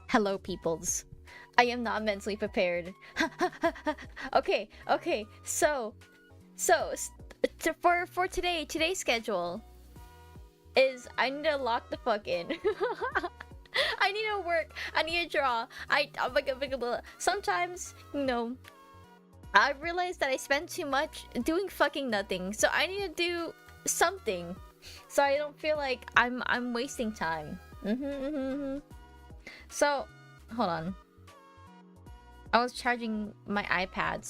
Hello, peoples. I am not mentally prepared. Okay, okay. For today's schedule is I need to lock the fuck in. I need to work. I need to draw. Oh my god. Sometimes, I realize that I spend too much doing fucking nothing. So I need to do something, so I don't feel like I'm wasting time. So, hold on. I was charging my iPad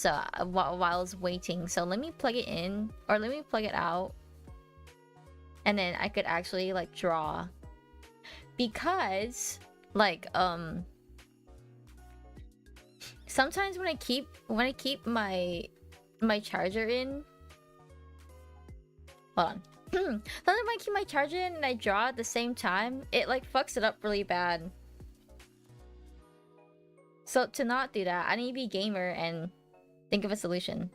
while I was waiting. So let me plug it in, or let me plug it out, and then I could actually like draw. Because like sometimes when I keep my charger in, hold on. Sometimes when I keep my charger in and I draw at the same time, it like fucks it up really bad. So to not do that, I need to be a gamer and think of a solution.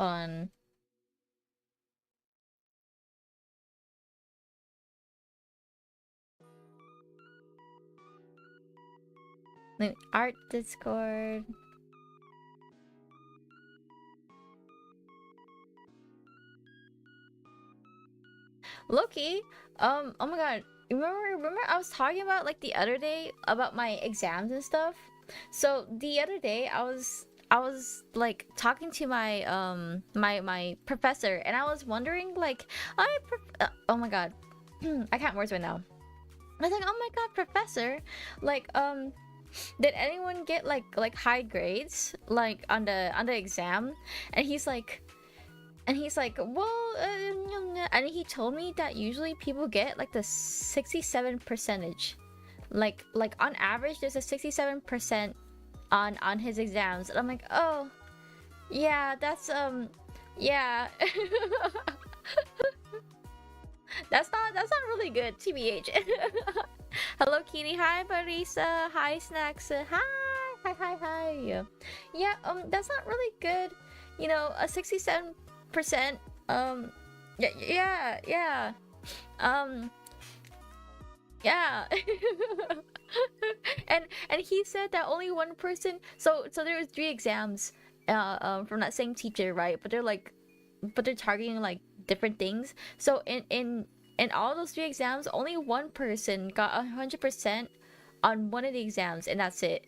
On art Discord. Loki, oh my god, remember I was talking about like the other day about my exams and stuff. So the other day I was like talking to my my professor, and I was wondering like oh my god, I can't words right now. I was like, oh my god, professor, like did anyone get like high grades like on the exam? And he's like, well, and he told me that usually people get like the 67%. Like on average, there's a 67% on his exams, and I'm like, oh, yeah, that's yeah, that's not really good, tbh. Hello, Kitty. Hi, Marisa. Hi, Snacks. Hi. Yeah, that's not really good. You know, a 67%. Yeah. Yeah. And he said that only one person. So there was 3 exams, from that same teacher, right? But they're targeting like different things. So in all those 3 exams, only one person got 100% on one of the exams, and that's it.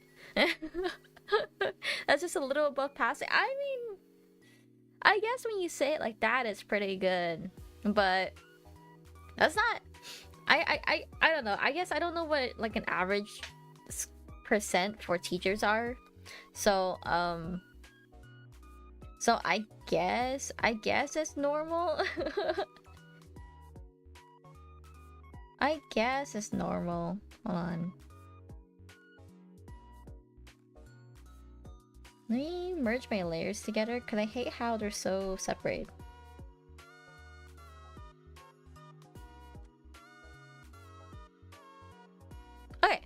That's just a little above passing. I mean, I guess when you say it like that, it's pretty good, but that's not. I don't know. I guess I don't know what like an average percent for teachers are. So so I guess it's normal. I guess it's normal. Hold on. Let me merge my layers together because I hate how they're so separated. Okay.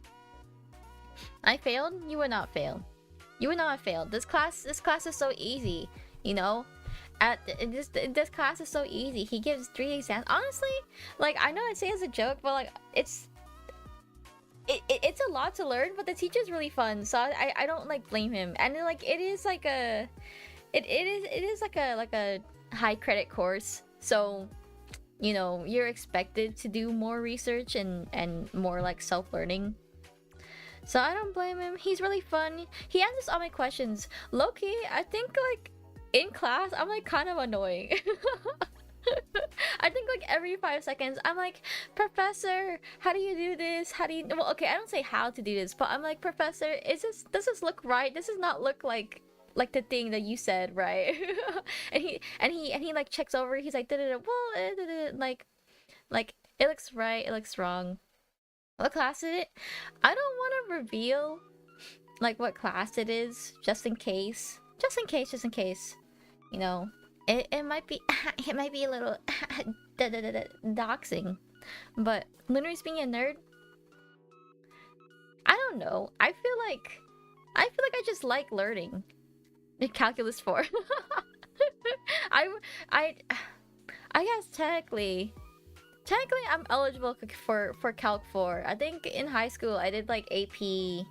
I failed? You would not fail. You would not have failed. This class is so easy, you know? This class is so easy. He gives 3 exams. Honestly, like, I know I say it as a joke, but like it's a lot to learn, but the teacher's really fun, so I don't like blame him. And like it is like a like a high credit course, so you know you're expected to do more research and more like self-learning. So I don't blame him. He's really fun. He answers all my questions. Low-key, I think like in class I'm like kind of annoying. I think like every 5 seconds I'm like, professor, how do you do this? How do you, well, okay, I don't say how to do this, but I'm like, professor, does this look right? This does not look like the thing that you said, right? and he like checks over. He's like, well, like it looks right, it looks wrong. What class is it? I don't want to reveal like what class it is, just in case, you know. It might be it might be a little doxing, but Lunary's being a nerd. I don't know. I feel like I just like learning. Calculus 4. I I guess technically I'm eligible for Calc 4. I think in high school I did like AP,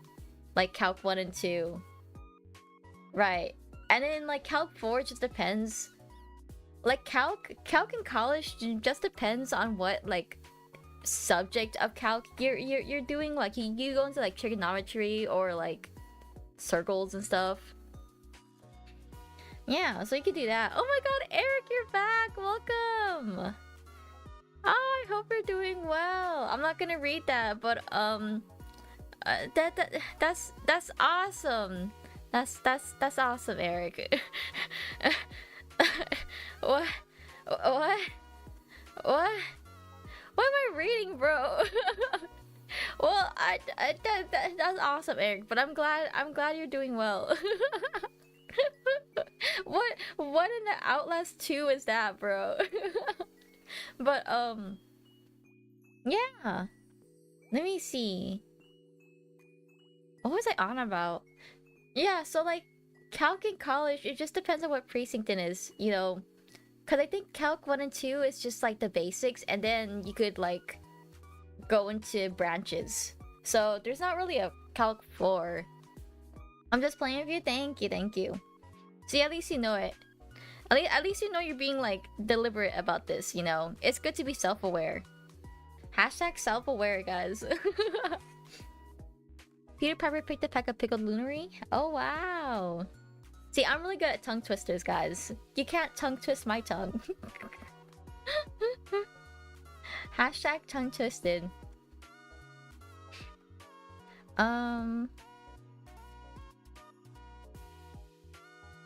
like Calc 1 and 2. Right. And then like Calc 4 just depends. Like Calc in college just depends on what like subject of Calc you're doing. Like you go into like trigonometry or like circles and stuff. Yeah, so you could do that. Oh my god, Eric, you're back! Welcome! Oh, I hope you're doing well. I'm not gonna read that, but that's awesome. That's awesome, Eric. What? What? What? What am I reading, bro? Well, that's awesome, Eric. But I'm glad you're doing well. What in the Outlast 2 is that, bro? But yeah. Let me see. What was I on about? Yeah, so like Calc in college, it just depends on what precinct it is, you know. Cause I think Calc 1 and 2 is just like the basics, and then you could like go into branches. So there's not really a Calc 4. I'm just playing with you. Thank you. See, at least you know it. At least you know you're being like deliberate about this, you know. It's good to be self-aware. Hashtag self-aware, guys. Peter Piper picked a pack of pickled Lunary. Oh wow. See, I'm really good at tongue twisters, guys. You can't tongue twist my tongue. Hashtag tongue twisted.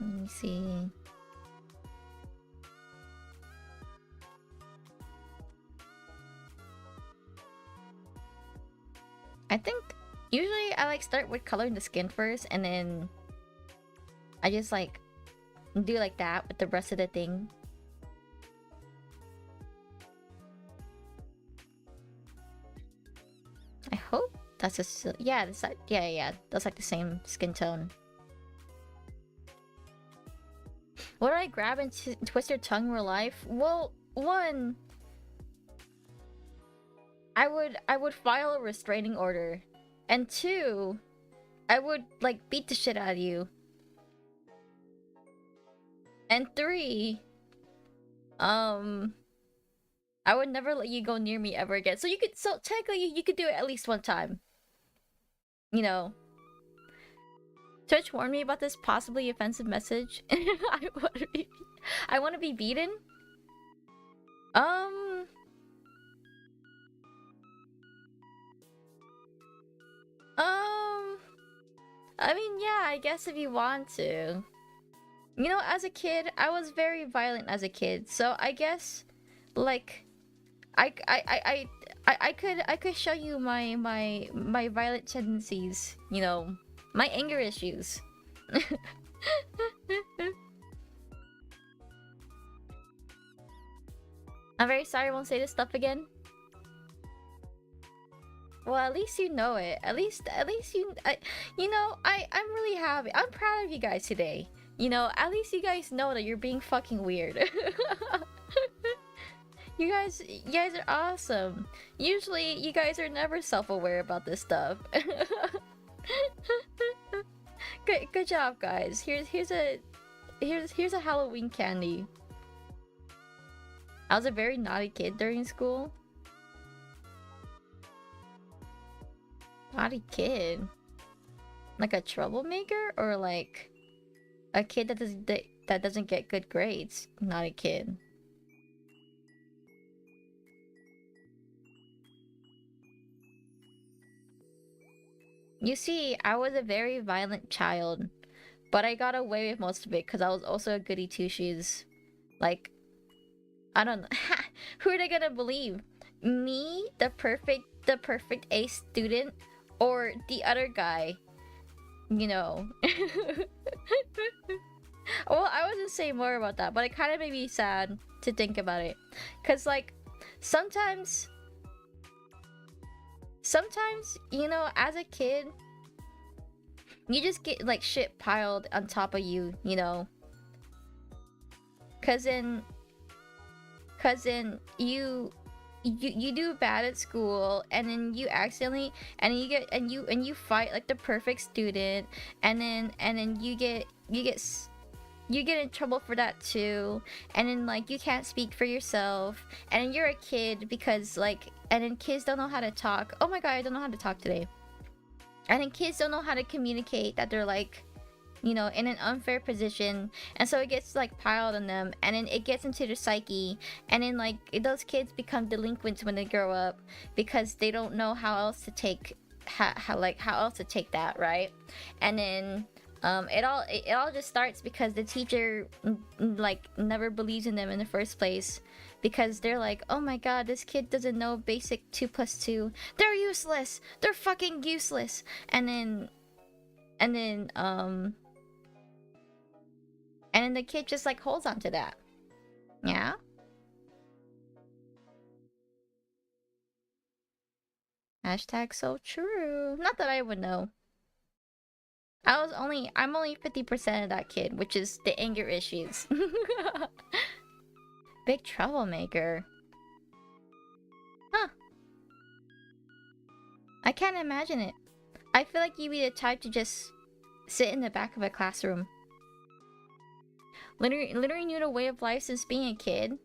Let me see. I think usually I like start with coloring the skin first, and then I just like do like that with the rest of the thing. I hope that's a yeah. That's like, yeah. That's like the same skin tone. What do I grab and twist your tongue in real life? Well, one, I would file a restraining order, and two, I would like beat the shit out of you. And three, I would never let you go near me ever again. So technically you could do it at least one time. You know. Twitch warned me about this possibly offensive message. I want to be beaten. I mean, yeah, I guess if you want to. You know, as a kid, I was very violent as a kid, so I guess, like, I could show you my violent tendencies. You know, my anger issues. I'm very sorry. I won't say this stuff again. Well, at least you know it. At least you. You know, I'm really happy. I'm proud of you guys today. You know, at least you guys know that you're being fucking weird. You guys are awesome. Usually, you guys are never self-aware about this stuff. Good job, guys. Here's a Halloween candy. I was a very naughty kid during school. Naughty kid? Like a troublemaker, or like a kid that doesn't get good grades? Naughty kid. You see, I was a very violent child, but I got away with most of it because I was also a goody two-shoes. Like, I don't know. Who are they gonna believe? Me, the perfect A student, or the other guy? You know. Well, I wasn't saying more about that, but it kind of made me sad to think about it. Cause like, sometimes, you know, as a kid, you just get like shit piled on top of you, you know. Cause cause then you do bad at school, and then you accidentally, and then you fight like the perfect student, and then you get in trouble for that too, and then like you can't speak for yourself, and then you're a kid because like, and then kids don't know how to talk. Oh my god, I don't know how to talk today. And then kids don't know how to communicate that they're like, you know, in an unfair position, and so it gets like piled on them, and then it gets into their psyche, and then like those kids become delinquents when they grow up because they don't know how else to take how else to take that, right? And then it all just starts because the teacher like never believes in them in the first place, because they're like, oh my god, this kid doesn't know basic 2 plus 2, they're useless, they're fucking useless. And then the kid just like holds on to that. Yeah. Hashtag so true. Not that I would know. I'm only 50% of that kid, which is the anger issues. Big troublemaker. Huh. I can't imagine it. I feel like you'd be the type to just sit in the back of a classroom. Literally knew the way of life since being a kid.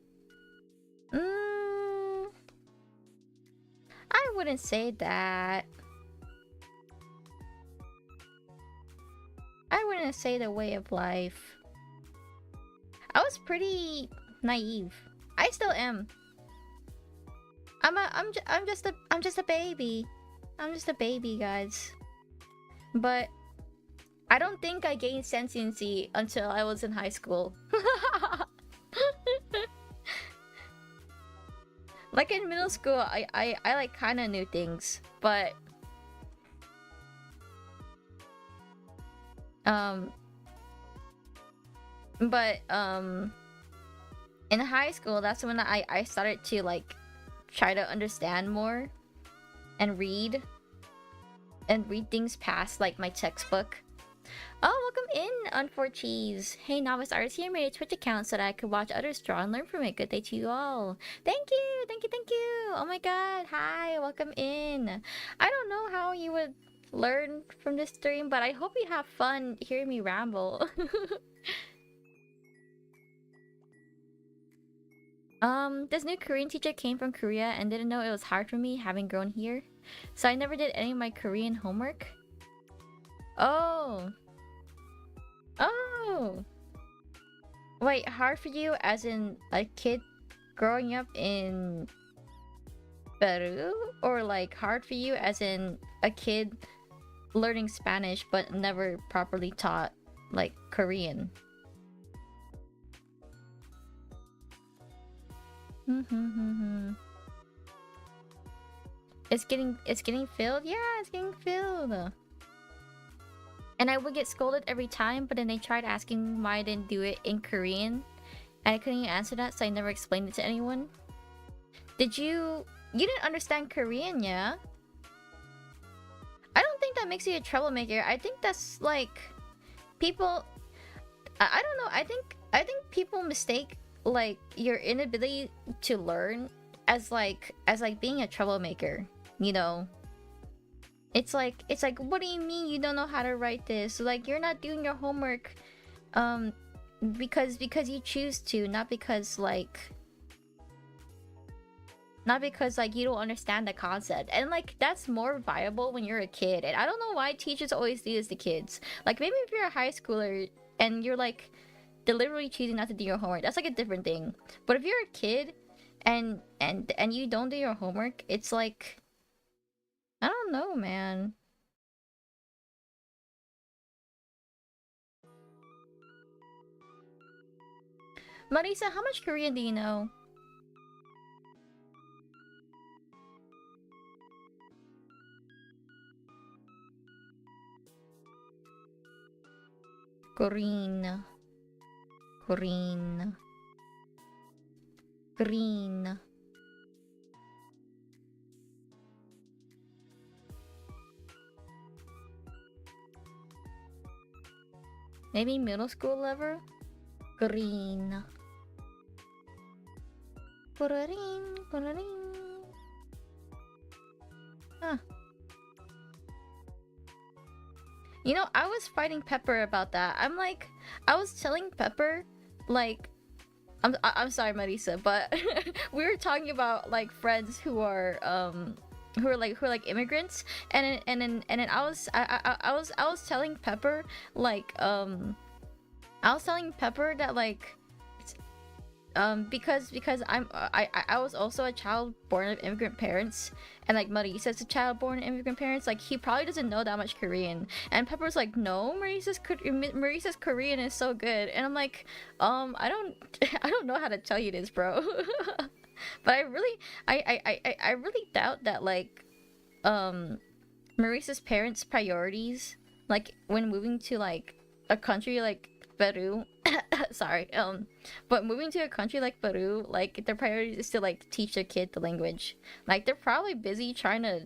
I wouldn't say that. I wouldn't say the way of life. I was pretty naive. I still am. I'm just a baby. I'm just a baby, guys. But I don't think I gained sentiency until I was in high school. Like in middle school, I like kind of knew things, but in high school, that's when I started to like try to understand more and read things past like my textbook. Oh, welcome in, Unforcheese. Hey, novice artist here, made a Twitch account so that I could watch others draw and learn from it. Good day to you all. Thank you, thank you, thank you. Oh my god, hi, welcome in. I don't know how you would learn from this stream, but I hope you have fun hearing me ramble. This new Korean teacher came from Korea and didn't know it was hard for me having grown here. So I never did any of my Korean homework. Oh. Oh. Wait, hard for you as in a kid growing up in Peru? Or like hard for you as in a kid learning Spanish but never properly taught like Korean? It's getting filled? Yeah, it's getting filled. And I would get scolded every time, but then they tried asking why I didn't do it in Korean. And I couldn't even answer that, so I never explained it to anyone. You didn't understand Korean, yeah? I don't think that makes you a troublemaker. I think that's like people I don't know. I think people mistake like your inability to learn as like being a troublemaker, you know? It's like, what do you mean you don't know how to write this? Like, you're not doing your homework because you choose to, not because like you don't understand the concept. And like that's more viable when you're a kid. And I don't know why teachers always do this to kids. Like maybe if you're a high schooler and you're like deliberately choosing not to do your homework, that's like a different thing. But if you're a kid and you don't do your homework, it's like, I don't know, man. Marisa, how much Korean do you know? Green. Maybe middle school level? Green. Huh. You know, I was fighting Pepper about that. I was telling Pepper, like, I'm sorry, Marisa, but we were talking about like friends who are like immigrants, and then I was telling Pepper like I was telling Pepper that like because I was also a child born of immigrant parents, and like Marisa's a child born of immigrant parents. Like he probably doesn't know that much Korean, and Pepper's like, no, Marisa's Korean is so good, and I'm like, I don't I don't know how to tell you this, bro. But I really doubt that like Marisa's parents' priorities, like when moving to like a country like Peru, sorry, but moving to a country like Peru, like their priority is to like teach their kid the language. Like they're probably busy trying to,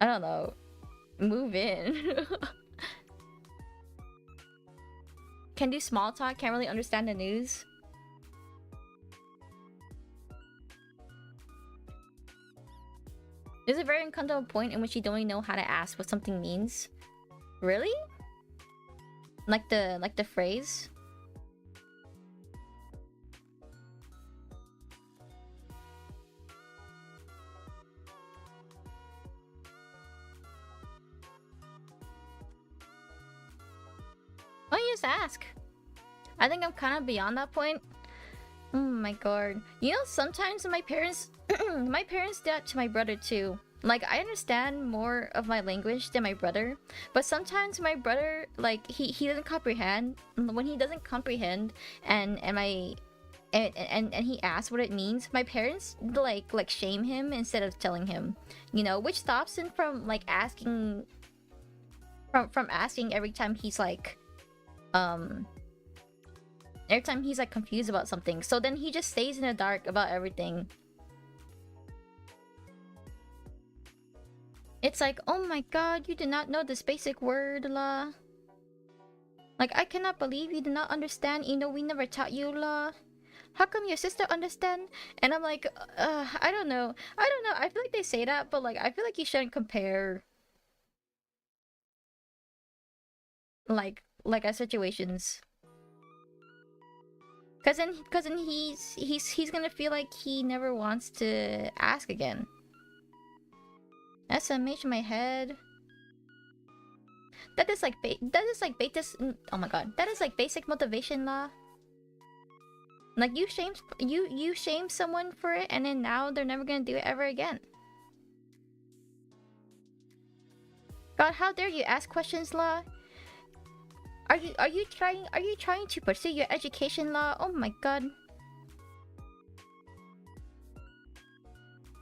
I don't know, move in. Can do small talk, can't really understand the news. There's a very uncomfortable point in which you don't even know how to ask what something means. Really? Like the phrase? Why don't you just ask? I think I'm kind of beyond that point. Oh my god. You know, sometimes my parents my parents do that to my brother too. Like, I understand more of my language than my brother, but sometimes my brother, like, he doesn't comprehend. When he doesn't comprehend and he asks what it means, my parents like shame him instead of telling him, you know, which stops him from like asking from asking every time he's like confused about something. So then he just stays in the dark about everything. It's like, oh my god, you did not know this basic word, la. Like, I cannot believe you did not understand, you know, we never taught you, la. How come your sister understand? And I'm like, I don't know. I don't know. I feel like they say that, but like, I feel like you shouldn't compare like our situations. Cause then he's gonna feel like he never wants to ask again. SMH in my head. That is like oh my god. That is like basic motivation law. Like you shame someone for it, and then now they're never gonna do it ever again. God, how dare you ask questions, law? Are you trying to pursue your education, law? Oh my god.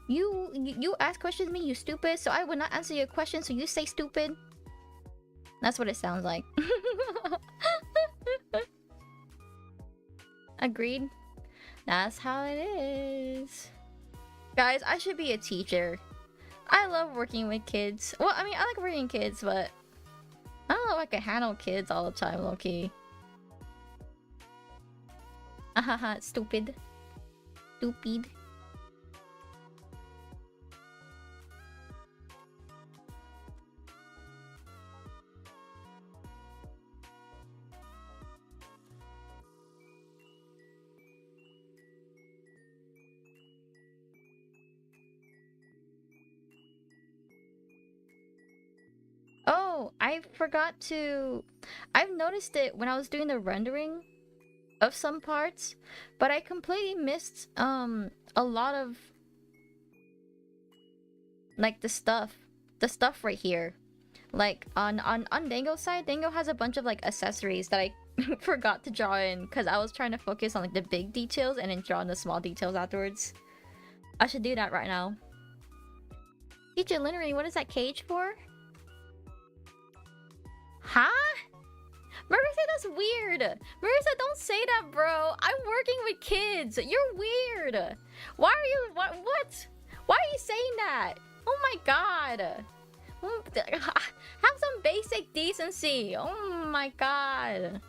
You ask questions me, you stupid, so I will not answer your question, so you say stupid. That's what it sounds like. Agreed. That's how it is. Guys, I should be a teacher. I love working with kids. Well, I mean, I like working with kids, but I don't know if I can handle kids all the time, low-key. Ahaha, stupid. Stupid. Oh, I forgot to... I've noticed it when I was doing the rendering of some parts, but I completely missed a lot of like the stuff right here. Like on Dango's side, Dango has a bunch of like accessories that I forgot to draw in because I was trying to focus on like the big details and then draw in the small details afterwards. I should do that right now. Teacher Lunary, what is that cage for? Huh? Marissa, that's weird. Marissa, don't say that, bro. I'm working with kids. You're weird. Why are you... What? Why are you saying that? Oh my god. Have some basic decency. Oh my god.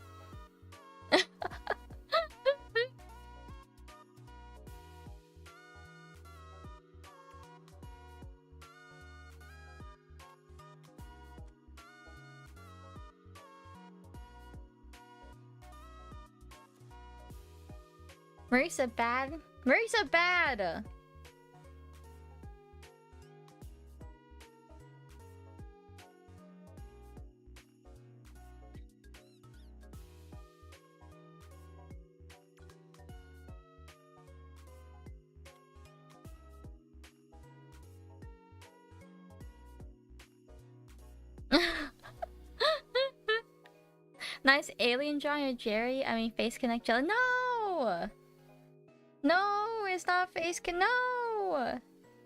Marisa bad? Marisa bad! Nice alien drawing of Jerry. I mean, face connect jelly. No! No, it's not face con. No!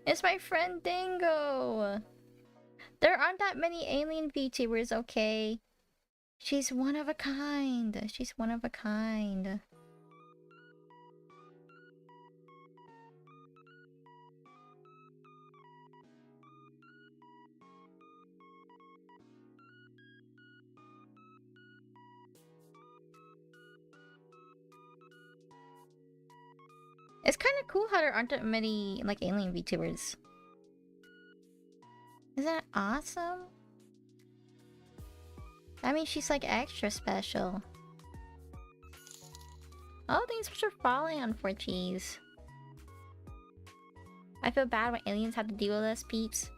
It's my friend Dingo. There aren't that many alien VTubers, okay? She's one of a kind. She's one of a kind. It's kind of cool how there aren't that many, like, alien VTubers. Isn't that awesome? I mean, she's, like, extra special. Oh, things are falling on 4Gs. I feel bad when aliens have to deal with us, peeps.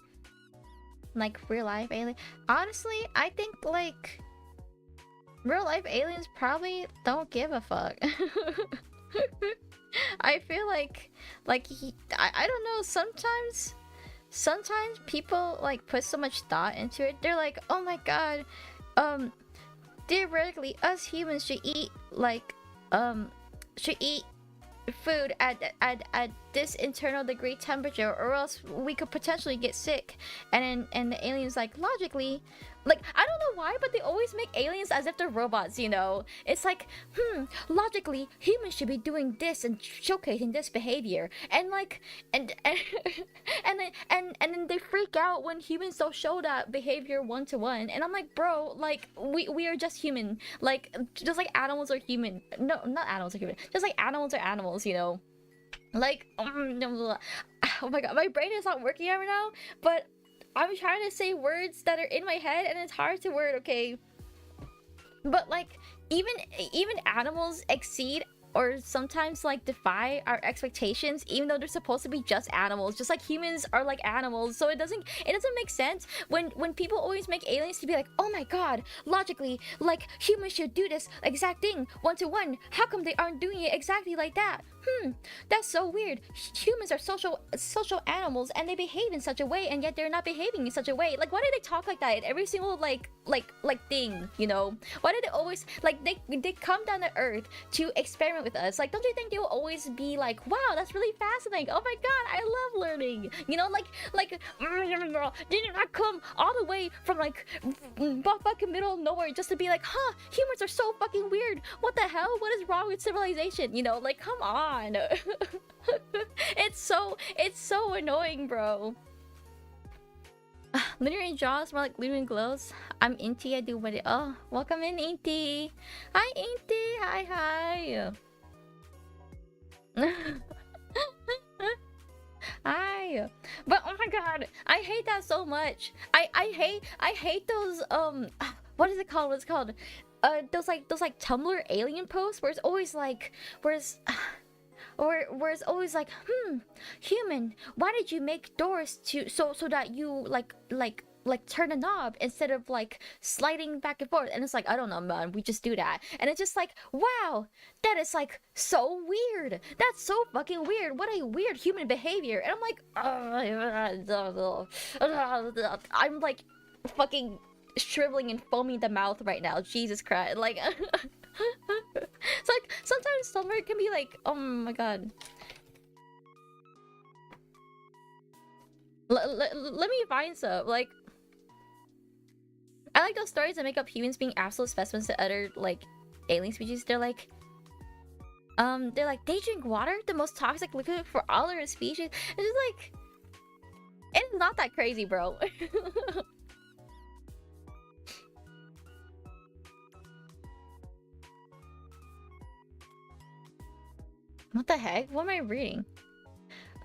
Like, real-life alien. Honestly, I think, like, real-life aliens probably don't give a fuck. I feel like I don't know, sometimes people like put so much thought into it. They're like, oh my god, theoretically us humans should eat like food at this internal degree temperature, or else we could potentially get sick. And the aliens, like, logically, like, I don't know why, but they always make aliens as if they're robots, you know? It's like, logically, humans should be doing this and showcasing this behavior. And like, and then they freak out when humans don't show that behavior one-to-one. And I'm like, bro, like, we are just human. Like, just like animals are human. No, not animals are human. Just like animals are animals, you know? Like, oh my god, my brain is not working right now, but I'm trying to say words that are in my head and it's hard to word, okay? But like, even animals exceed or sometimes like defy our expectations, even though they're supposed to be just animals, just like humans are like animals. So it doesn't make sense when people always make aliens to be like, oh my god, logically, like, humans should do this exact thing one-to-one. How come they aren't doing it exactly like that? That's so weird. Humans are social animals and they behave in such a way, and yet they're not behaving in such a way. Like, why do they talk like that in every single like thing, you know? Why do they always, like, they come down to earth to experiment with us? Like, don't you think they will always be like, wow, that's really fascinating, oh my god, I love learning, you know? Like did you not come all the way from like fucking middle of nowhere just to be like, huh, humans are so fucking weird, what the hell, what is wrong with civilization, you know? Like, come on. It's so annoying, bro. Lunary jaws more like Lunary glows. I'm Inti, I do what it. Oh, welcome in, Inti. Hi, Inti. Hi. Hi. But oh my god, I hate that so much. I hate those what is it called? What's it called? Those like Tumblr alien posts where it's always like, where it's always like, human, why did you make doors to so that you like turn a knob instead of like sliding back and forth? And it's like, I don't know, man, we just do that. And it's just like, wow, that is like so weird. That's so fucking weird. What a weird human behavior. And I'm like, I'm like fucking shriveling and foaming the mouth right now. Jesus Christ. Like it's like sometimes summer can be like, oh my god. Let me find some. Like, I like those stories that make up humans being absolute specimens to other like alien species. They're like they drink water, the most toxic liquid for all of their species. It's just like, it's not that crazy, bro. What the heck? What am I reading?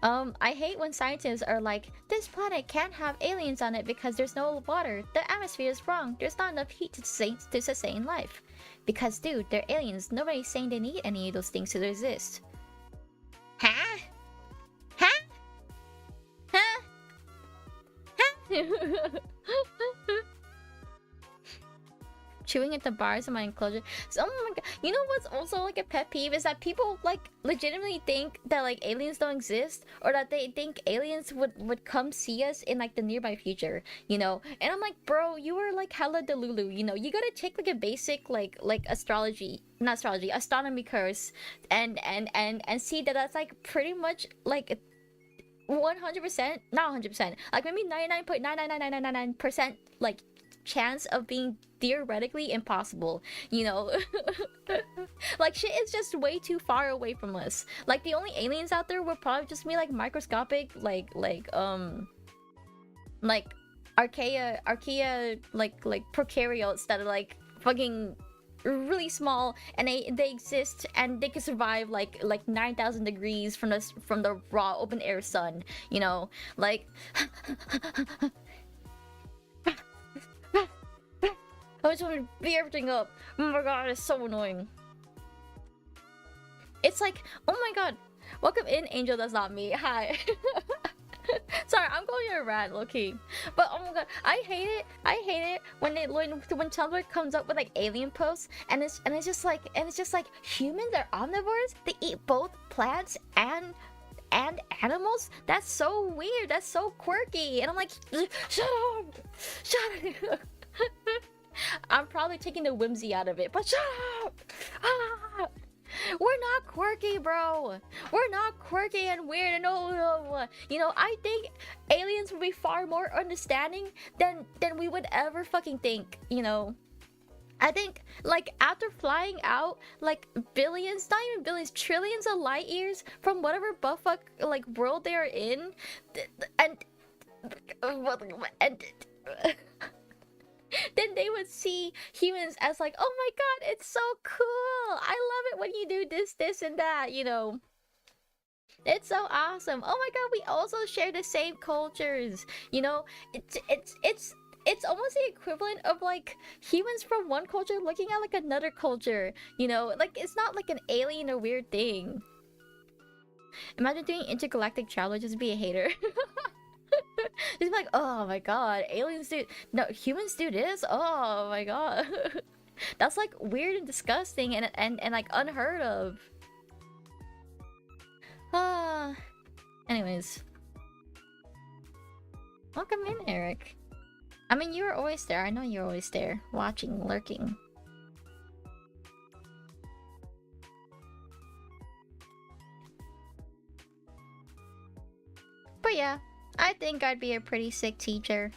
I hate when scientists are like, this planet can't have aliens on it because there's no water. The atmosphere is wrong. There's not enough heat to sustain life. Because, dude, they're aliens. Nobody's saying they need any of those things to exist. Chewing at the bars in my enclosure. So, oh my god. You know what's also like a pet peeve is that people like legitimately think that like aliens don't exist, or that they think aliens would come see us in like the nearby future, you know? And I'm like, bro, you are like hella delulu, you know? You gotta take like a basic like astrology, not astrology, astronomy course, and see that that's like pretty much like 100%, not 100%, like maybe 99.99999% like chance of being theoretically impossible, you know? Like shit is just way too far away from us. Like the only aliens out there would probably just be like microscopic, like archaea like prokaryotes that are like fucking really small, and they exist and they can survive like 9,000 degrees from the raw open air sun, you know? Like I just want to beat everything up. Oh my god, it's so annoying. It's like, oh my god, welcome in, Angel. That's not me. Hi. Sorry, I'm going on a rant, low-key. But oh my god, I hate it when Tumblr comes up with like alien posts, and it's just like humans are omnivores. They eat both plants and animals. That's so weird. That's so quirky. And I'm like, shut up. I'm probably taking the whimsy out of it, but shut up! Ah! We're not quirky, bro. We're not quirky and weird and no. You know, I think aliens would be far more understanding than we would ever fucking think, you know? I think, like, after flying out, like, billions, not even billions, trillions of light years from whatever buttfuck, like, world they are in, and then they would see humans as like, oh my god, it's so cool. I love it when you do this, and that, you know. It's so awesome. Oh my god, we also share the same cultures. You know, it's almost the equivalent of like humans from one culture looking at like another culture. You know, like it's not like an alien or weird thing. Imagine doing intergalactic travel, just be a hater. Just like, oh my god, aliens do, no, humans do this? Oh my god. That's like weird and disgusting and like unheard of. Anyways. Welcome in, Eric. I mean, you were always there. I know you're always there. Watching, lurking. But yeah, I think I'd be a pretty sick teacher.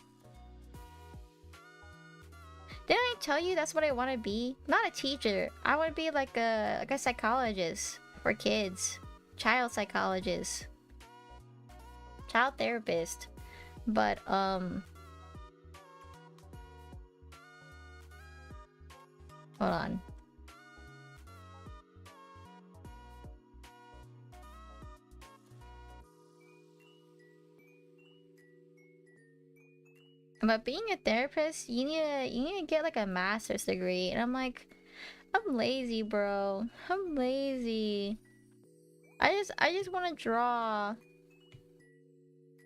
Didn't I tell you that's what I want to be? Not a teacher. I want to be like a psychologist for kids. Child psychologist. Child therapist. But, hold on. But being a therapist, you need to get like a master's degree. And I'm like, I'm lazy, bro. I'm lazy. I just want to draw.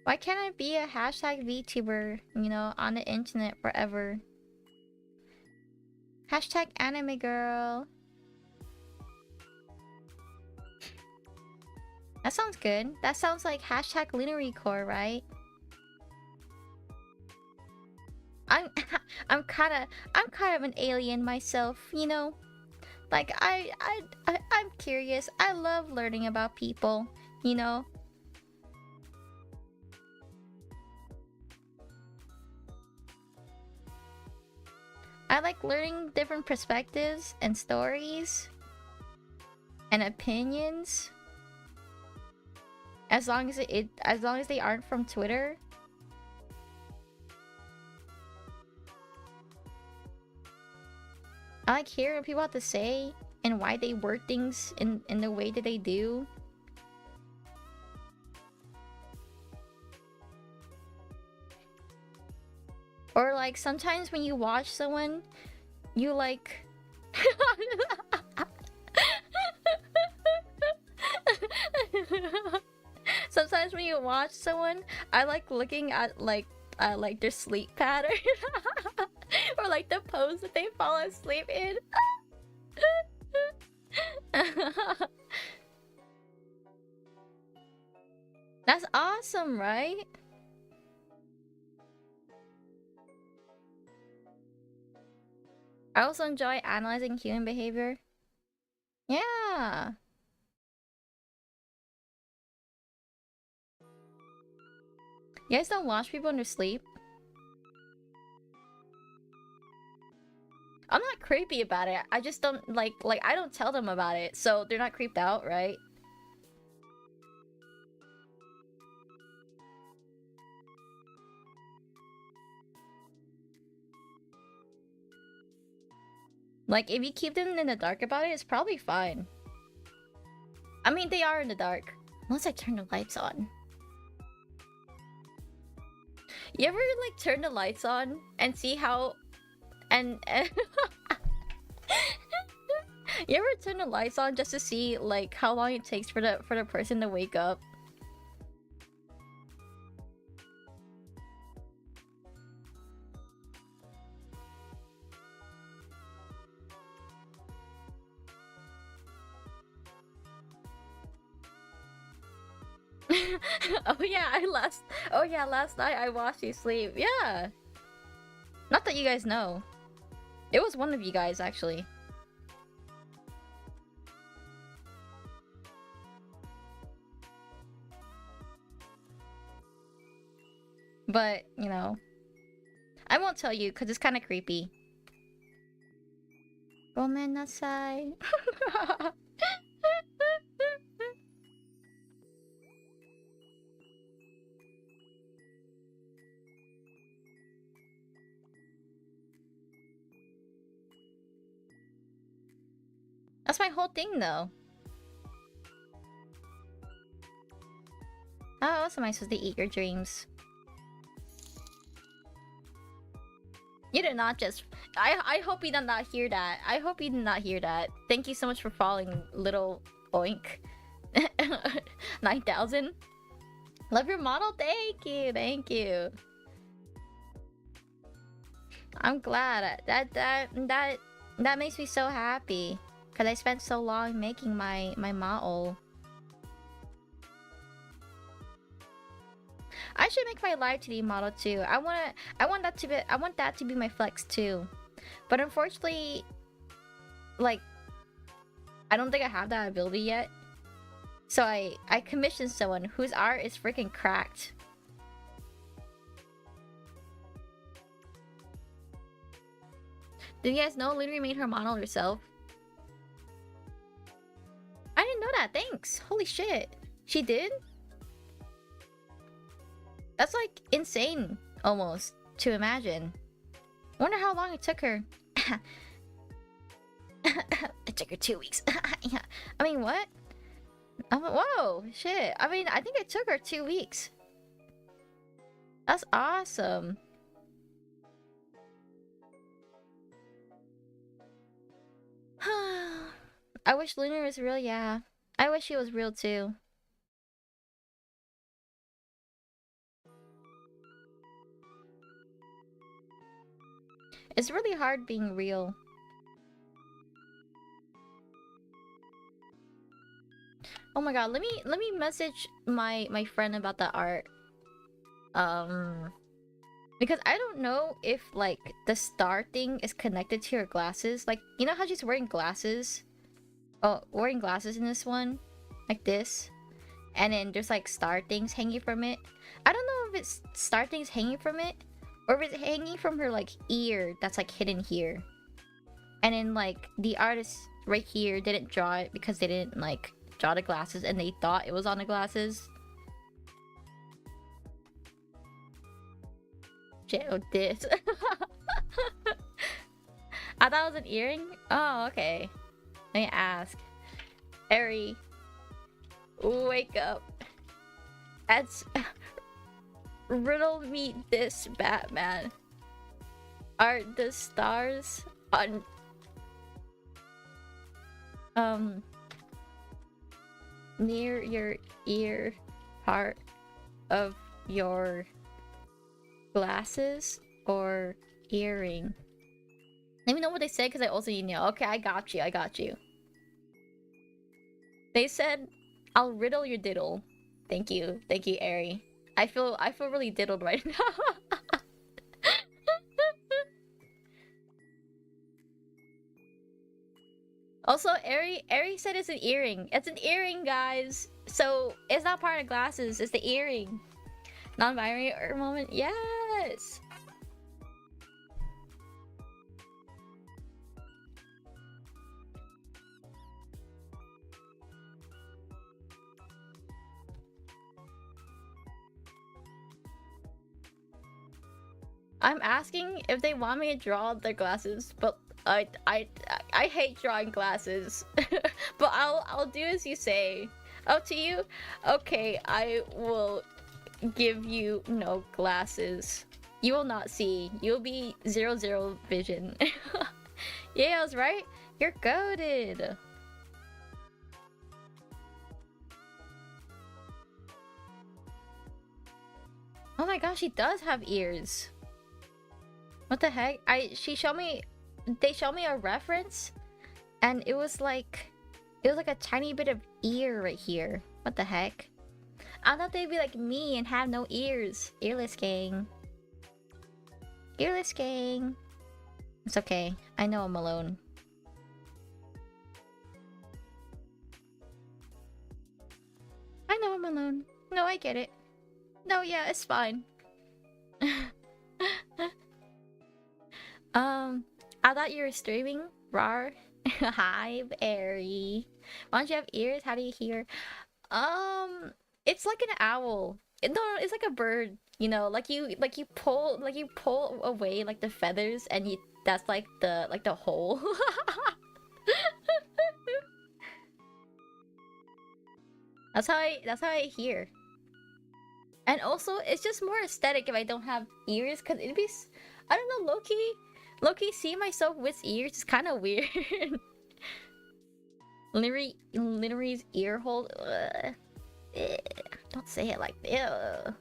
Why can't I be a hashtag VTuber, you know, on the internet forever? Hashtag anime girl. That sounds good. That sounds like hashtag Lunary core, right? I'm kind of an alien myself, you know. Like I'm curious. I love learning about people, you know. I like learning different perspectives and stories and opinions. As long as they aren't from Twitter. I like hearing what people have to say and why they word things in the way that they do. Or like sometimes when you watch someone, you like sometimes when you watch someone, I like looking at like like their sleep pattern or like the pose that they fall asleep in. That's awesome, right? I also enjoy analyzing human behavior. Yeah. You guys don't watch people in their sleep? I'm not creepy about it. I just don't like I don't tell them about it, so they're not creeped out, right? Like, if you keep them in the dark about it, it's probably fine. I mean, they are in the dark. Unless I turn the lights on. You ever, like, turn the lights on and see how... And... You ever turn the lights on just to see, like, how long it takes for the person to wake up? Oh yeah, last night I watched you sleep. Yeah. Not that you guys know. It was one of you guys, actually. But, you know, I won't tell you because it's kind of creepy. Gomenasai. That's my whole thing, though. How else am I supposed to eat your dreams? You did not just... I hope you did not hear that. I hope you did not hear that. Thank you so much for following, little oink. 9,000. Love your model. Thank you. Thank you. I'm glad. That makes me so happy. Because I spent so long making my model. I should make my live 2D model too. I want that to be my flex too. But unfortunately, like, I don't think I have that ability yet. So I commissioned someone whose art is freaking cracked. Did you guys know Lunary made her model herself? I didn't know that. Thanks. Holy shit. She did? That's like insane, almost, to imagine. I wonder how long it took her. It took her 2 weeks. Yeah. I mean, what? Whoa, shit. I mean, I think it took her 2 weeks. That's awesome. I wish Lunar was real, yeah. I wish she was real too. It's really hard being real. Oh my god, let me message my friend about the art. Because I don't know if like the star thing is connected to her glasses. Like, you know how she's wearing glasses? Oh, wearing glasses in this one? Like this. And then there's like star things hanging from it. I don't know if it's star things hanging from it, or if it's hanging from her like ear that's like hidden here. And then like the artist right here didn't draw it because they didn't like draw the glasses and they thought it was on the glasses. Shit, oh, this. I thought it was an earring? Oh, okay. Let me ask. Eri, wake up. That's... Riddle me this, Batman. Are the stars on... near your ear part of your Glasses or earring? Let me know what they said because I also need to know. Okay, I got you. I got you. They said, "I'll riddle your diddle." Thank you, Ari. I feel really diddled right now. Also, Ari said it's an earring. It's an earring, guys. So it's not part of glasses. It's the earring. Non-binary or moment. Yes. I'm asking if they want me to draw their glasses, but I hate drawing glasses. But I'll do as you say. Up to you. Okay, I will give you no glasses. You will not see. You'll be 0 vision. Yeah, I was right. You're goated. Oh my gosh, she does have ears. What the heck? They showed me a reference and it was like a tiny bit of ear right here. What the heck? I thought they'd be like me and have no ears. Earless gang. Earless gang. It's okay. I know I'm alone. I know I'm alone. No, I get it. No, yeah, it's fine. I thought you were streaming, Rar. Hi, Barry. Why don't you have ears? How do you hear? It's like an owl. No, it's like a bird. You know, like you pull away like the feathers, and that's like the hole. That's how I hear. And also, it's just more aesthetic if I don't have ears, cause it'd be, I don't know, low-key seeing myself with ears is kind of weird. Lunary's ear hole. Don't say it like that.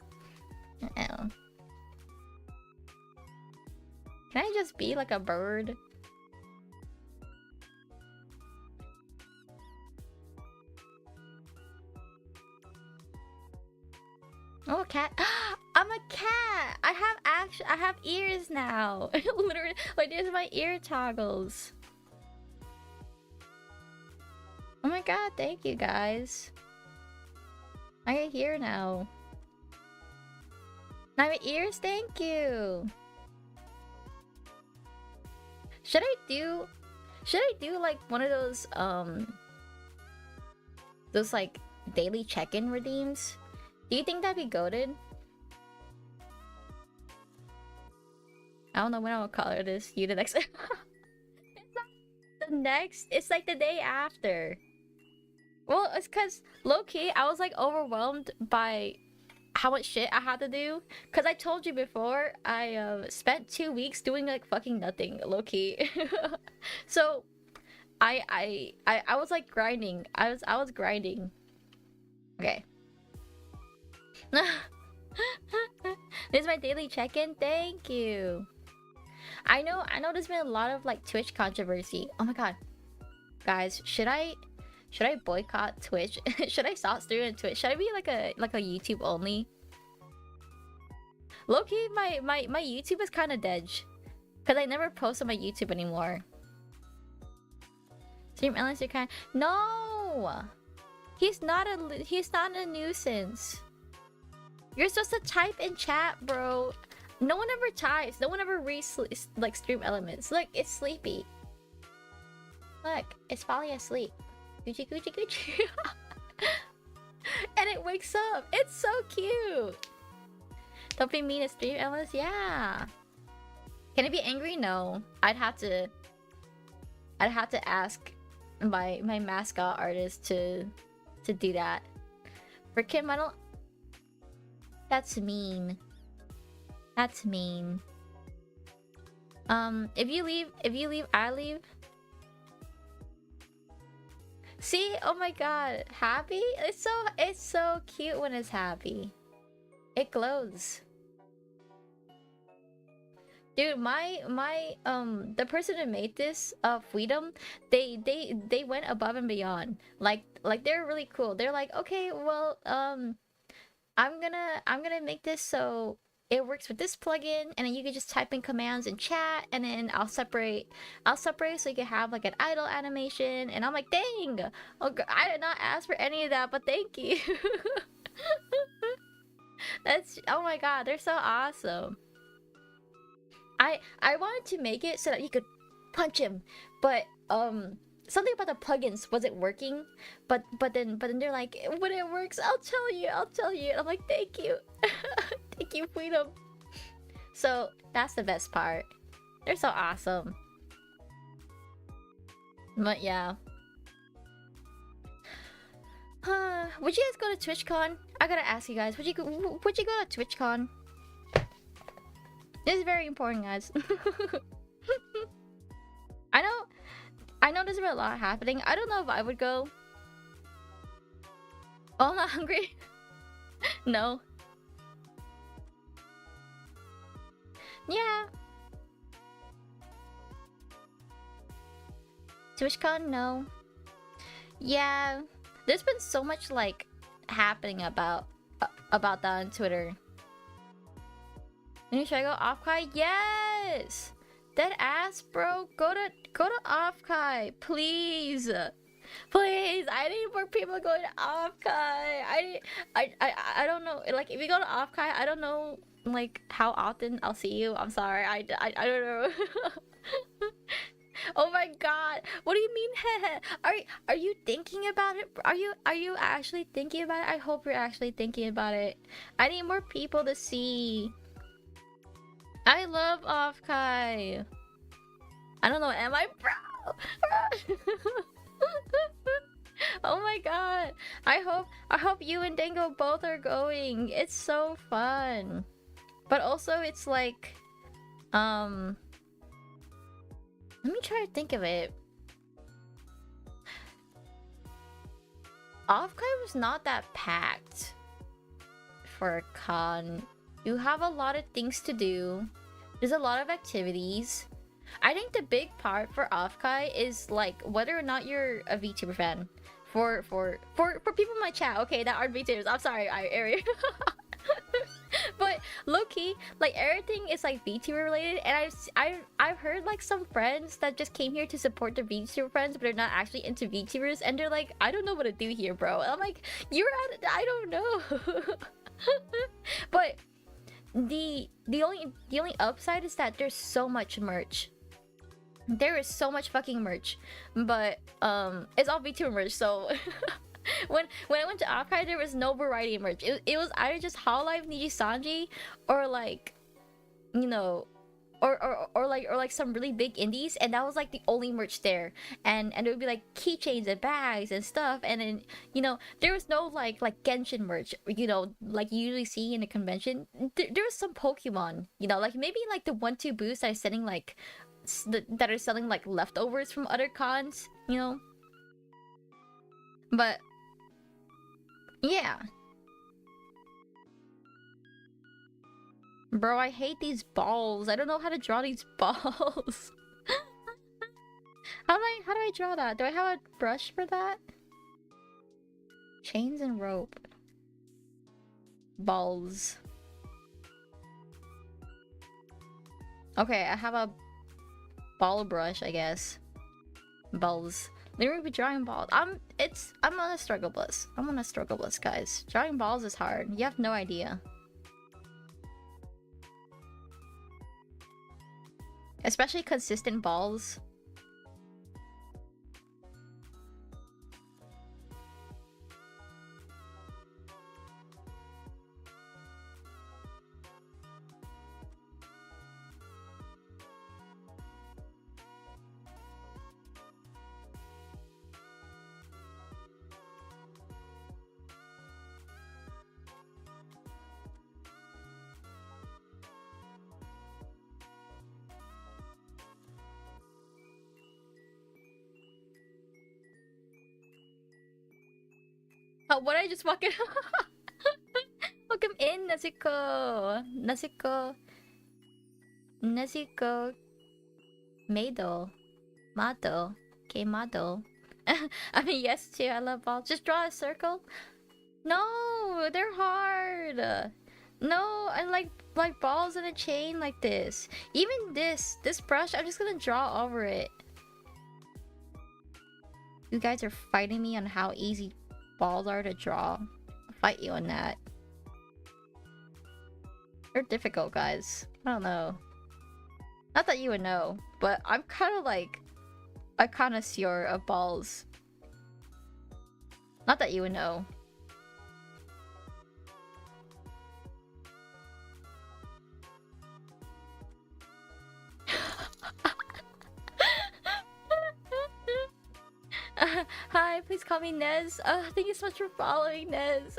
Can I just be like a bird? Oh, a cat. I'm a cat. I have ears now. Literally, like there's my ear toggles. Oh my god, thank you guys. I can hear now. Now my ears, thank you. Should I do like one of those like daily check-in redeems? Do you think that'd be goated? I don't know when I'll color this. You the next. It's not the next. It's like the day after. Well, it's cause low-key I was like overwhelmed by how much shit I had to do. Cause I told you before I spent 2 weeks doing like fucking nothing low-key. So I was like grinding. I was grinding. Okay. This is my daily check-in. Thank you. I know there's been a lot of like Twitch controversy. Oh my god. Guys, should I boycott Twitch? Should I stop streaming Twitch? Should I be like a YouTube only? Low-key, my YouTube is kind of dead. Cause I never post on my YouTube anymore. Stream unless you're kind. No! He's not a nuisance. You're supposed to type in chat, bro. No one ever types. No one ever reads like stream elements. Look, it's sleepy. Look, it's falling asleep. Gucci, Gucci, Gucci. And it wakes up. It's so cute. Don't be mean to stream elements. Yeah. Can it be angry? No. I'd have to ask my mascot artist to do that. For Kim, I don't. That's mean. That's mean. If you leave, I leave. See? Oh my god. Happy? It's so cute when it's happy. It glows. Dude, the person who made this freedom, they went above and beyond. Like they're really cool. They're like, okay, well, I'm gonna make this so it works with this plugin, and then you can just type in commands in chat, and then I'll separate so you can have like an idle animation. And I'm like, dang, oh, I did not ask for any of that, but thank you. That's, oh my god, they're so awesome. I wanted to make it so that you could punch him, but something about the plugins wasn't working. But then they're like, when it works, I'll tell you. And I'm like, thank you, thank you, freedom. So that's the best part. They're so awesome. But yeah. Would you guys go to TwitchCon? I gotta ask you guys. Would you go to TwitchCon? This is very important, guys. I know there's a lot happening. I don't know if I would go. Oh, I'm not hungry. No. Yeah. TwitchCon, no. Yeah. There's been so much like happening about that on Twitter. Should I go off-kai? Yes! Dead ass, bro. Go to off-kai, please. Please, I need more people going to off-kai. I don't know. Like, if you go to off-kai, I don't know like how often I'll see you. I'm sorry. I don't know. Oh my god. What do you mean? Are you thinking about it? Are you actually thinking about it? I hope you're actually thinking about it. I need more people to see. I love off-kai. I don't know, am I bro? Oh my god. I hope you and Dango both are going. It's so fun. But also it's like let me try to think of it. Off-kai was not that packed for a con. You have a lot of things to do. There's a lot of activities. I think the big part for off-kai is like whether or not you're a VTuber fan. For people in my chat, okay, that aren't VTubers. I'm sorry, Ari. But low-key, like everything is like VTuber related, and I've heard like some friends that just came here to support their VTuber friends, but they're not actually into VTubers, and they're like, I don't know what to do here, bro. And I'm like, I don't know. But the only upside is that there's so much merch. There is so much fucking merch, but it's all VTuber merch. So when I went to off-kai, there was no variety of merch. It was either just Hololive Nijisanji or like, you know, or like some really big indies, and that was like the only merch there. And it would be like keychains and bags and stuff. And then, you know, there was no like Genshin merch, you know, like you usually see in a convention. There was some Pokemon, you know, like maybe like the 1-2 booths that are selling like leftovers from other cons, you know. But yeah. Bro, I hate these balls. I don't know how to draw these balls. How do I draw that? Do I have a brush for that? Chains and rope. Balls. Okay, I have a ball brush, I guess. Balls. Let me be drawing balls. I'm on a struggle bus. I'm on a struggle bus, guys. Drawing balls is hard. You have no idea. Especially consistent balls. Oh, what I just walk in? Welcome in, Nazuko. Nezuko Mado. Mado. Okay, Mado. I mean, yes, too. I love balls. Just draw a circle. No, they're hard. No, I like balls in a chain like this. Even this brush, I'm just gonna draw over it. You guys are fighting me on how easy balls are to draw. I'll fight you on that. They're difficult, guys. I don't know. Not that you would know, but I'm kind of like a connoisseur of balls. Not that you would know. Hi, please call me Nez. Thank you so much for following, Nez.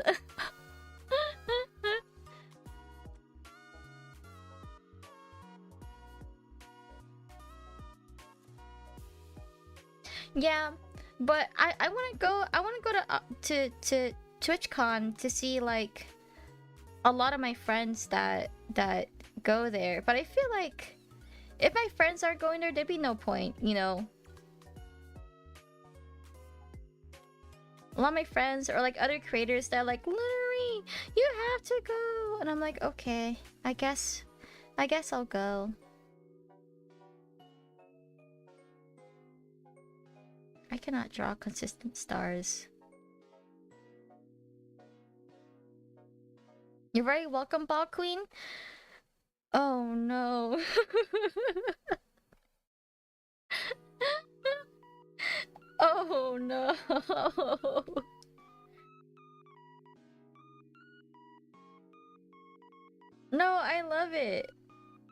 Yeah, but I want to go to TwitchCon to see like a lot of my friends that go there. But I feel like if my friends are going there, there'd be no point, you know. A lot of my friends or like other creators that are like, Lunary, you have to go, and I'm like, okay, I guess I'll go. I cannot draw consistent stars. You're very welcome, Ball Queen. Oh no. Oh no. No, I love it.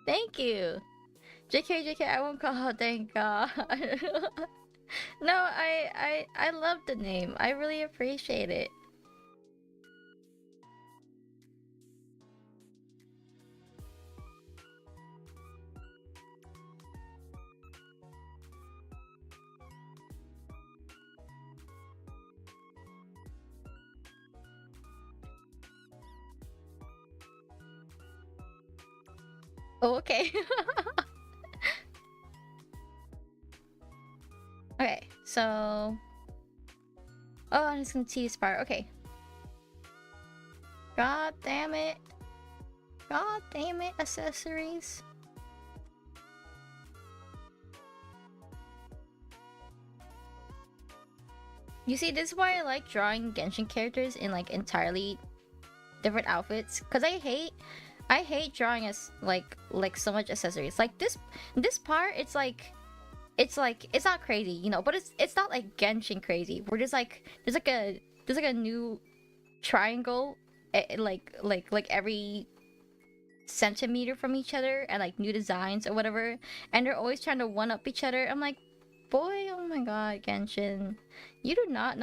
Thank you. JK, I won't call. Oh, thank God. No, I love the name. I really appreciate it. Oh, okay. Okay, so... Oh, I'm just gonna see this part. Okay. God damn it. God damn it, accessories. You see, this is why I like drawing Genshin characters in like entirely different outfits. Cause I hate drawing as like so much accessories. Like this part, it's not crazy, you know, but it's not like Genshin crazy. Where there's like a new triangle, like every centimeter from each other, and like new designs or whatever, and they're always trying to one up each other. I'm like, boy, oh my god, Genshin, you do not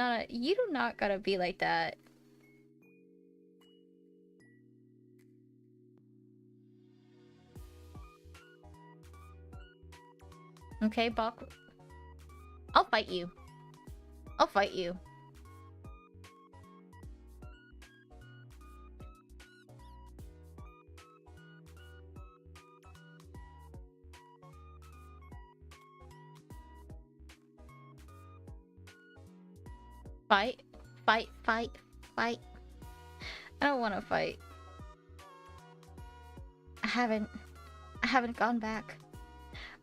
gotta be like that. Okay, Bok. I'll fight you. I'll fight you. Fight. Fight, fight, fight. I don't want to fight. I haven't gone back.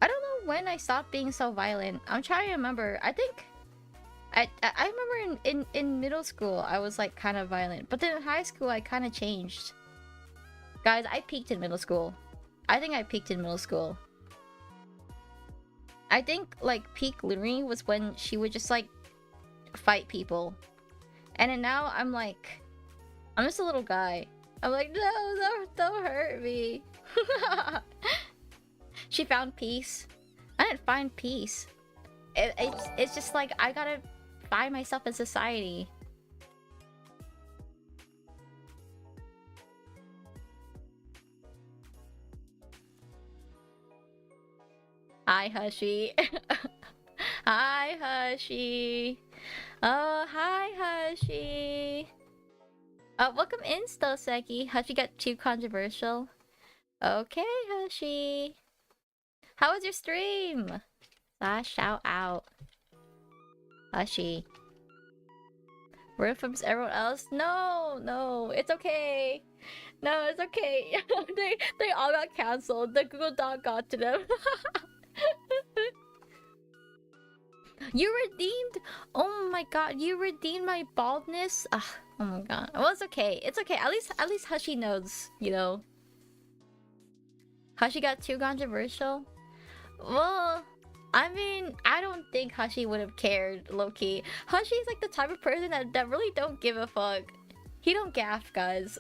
I don't know when I stopped being so violent. I'm trying to remember. I think I remember in middle school I was like kind of violent, but then in high school I kind of changed. Guys, I peaked in middle school. I think I peaked in middle school. I think like peak Lunary was when she would just like fight people, and then now I'm like, I'm just a little guy. I'm like, no, don't hurt me. She found peace. I didn't find peace. It's just like I gotta find myself in society. Hi, Hushy. Hi, Hushy. Oh, hi, Hushy. Welcome in, Stoseki. Hushy got too controversial. Okay, Hushy. How was your stream? Shout out. Hushy. Word from everyone else? No, it's okay. No, it's okay. they all got cancelled. The Google Doc got to them. You redeemed. Oh my god, you redeemed my baldness. Ugh, oh my god. Well, it's okay. It's okay. At least Hushy knows. You know. Hushy got too controversial. Well, I mean, I don't think Hushy would have cared, low-key. Hushy's like the type of person that really don't give a fuck. He don't gaff, guys.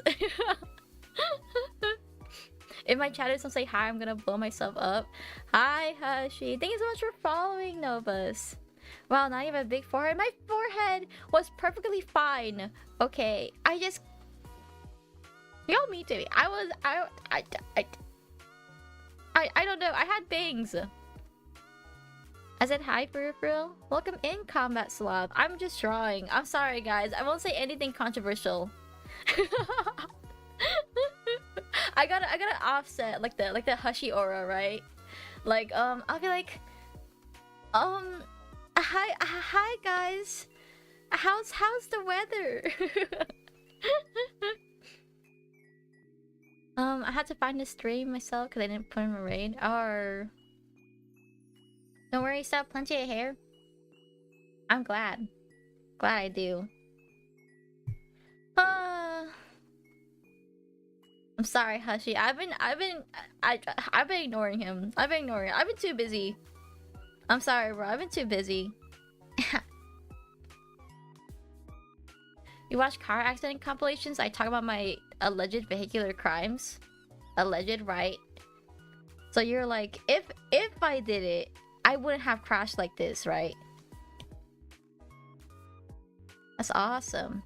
If my chatters don't say hi, I'm gonna blow myself up. Hi, Hushy. Thank you so much for following, Novus. Wow, now you have a big forehead. My forehead was perfectly fine. Okay, I just... Y'all mean to me. I don't know. I had bangs. I said hi for real. Welcome in, Combat Sloth. I'm just drawing. I'm sorry, guys. I won't say anything controversial. I gotta offset like the Hushy aura, right? Like I'll be like, hi guys. How's the weather? I had to find the stream myself because I didn't put in a raid. Or don't worry, still have plenty of hair. I'm glad. Glad I do. I'm sorry, Hushy. I've been ignoring him. I've been too busy. I'm sorry, bro. I've been too busy. You watch car accident compilations? I talk about my alleged vehicular crimes. Alleged, right? So you're like, if I did it, I wouldn't have crashed like this, right? That's awesome.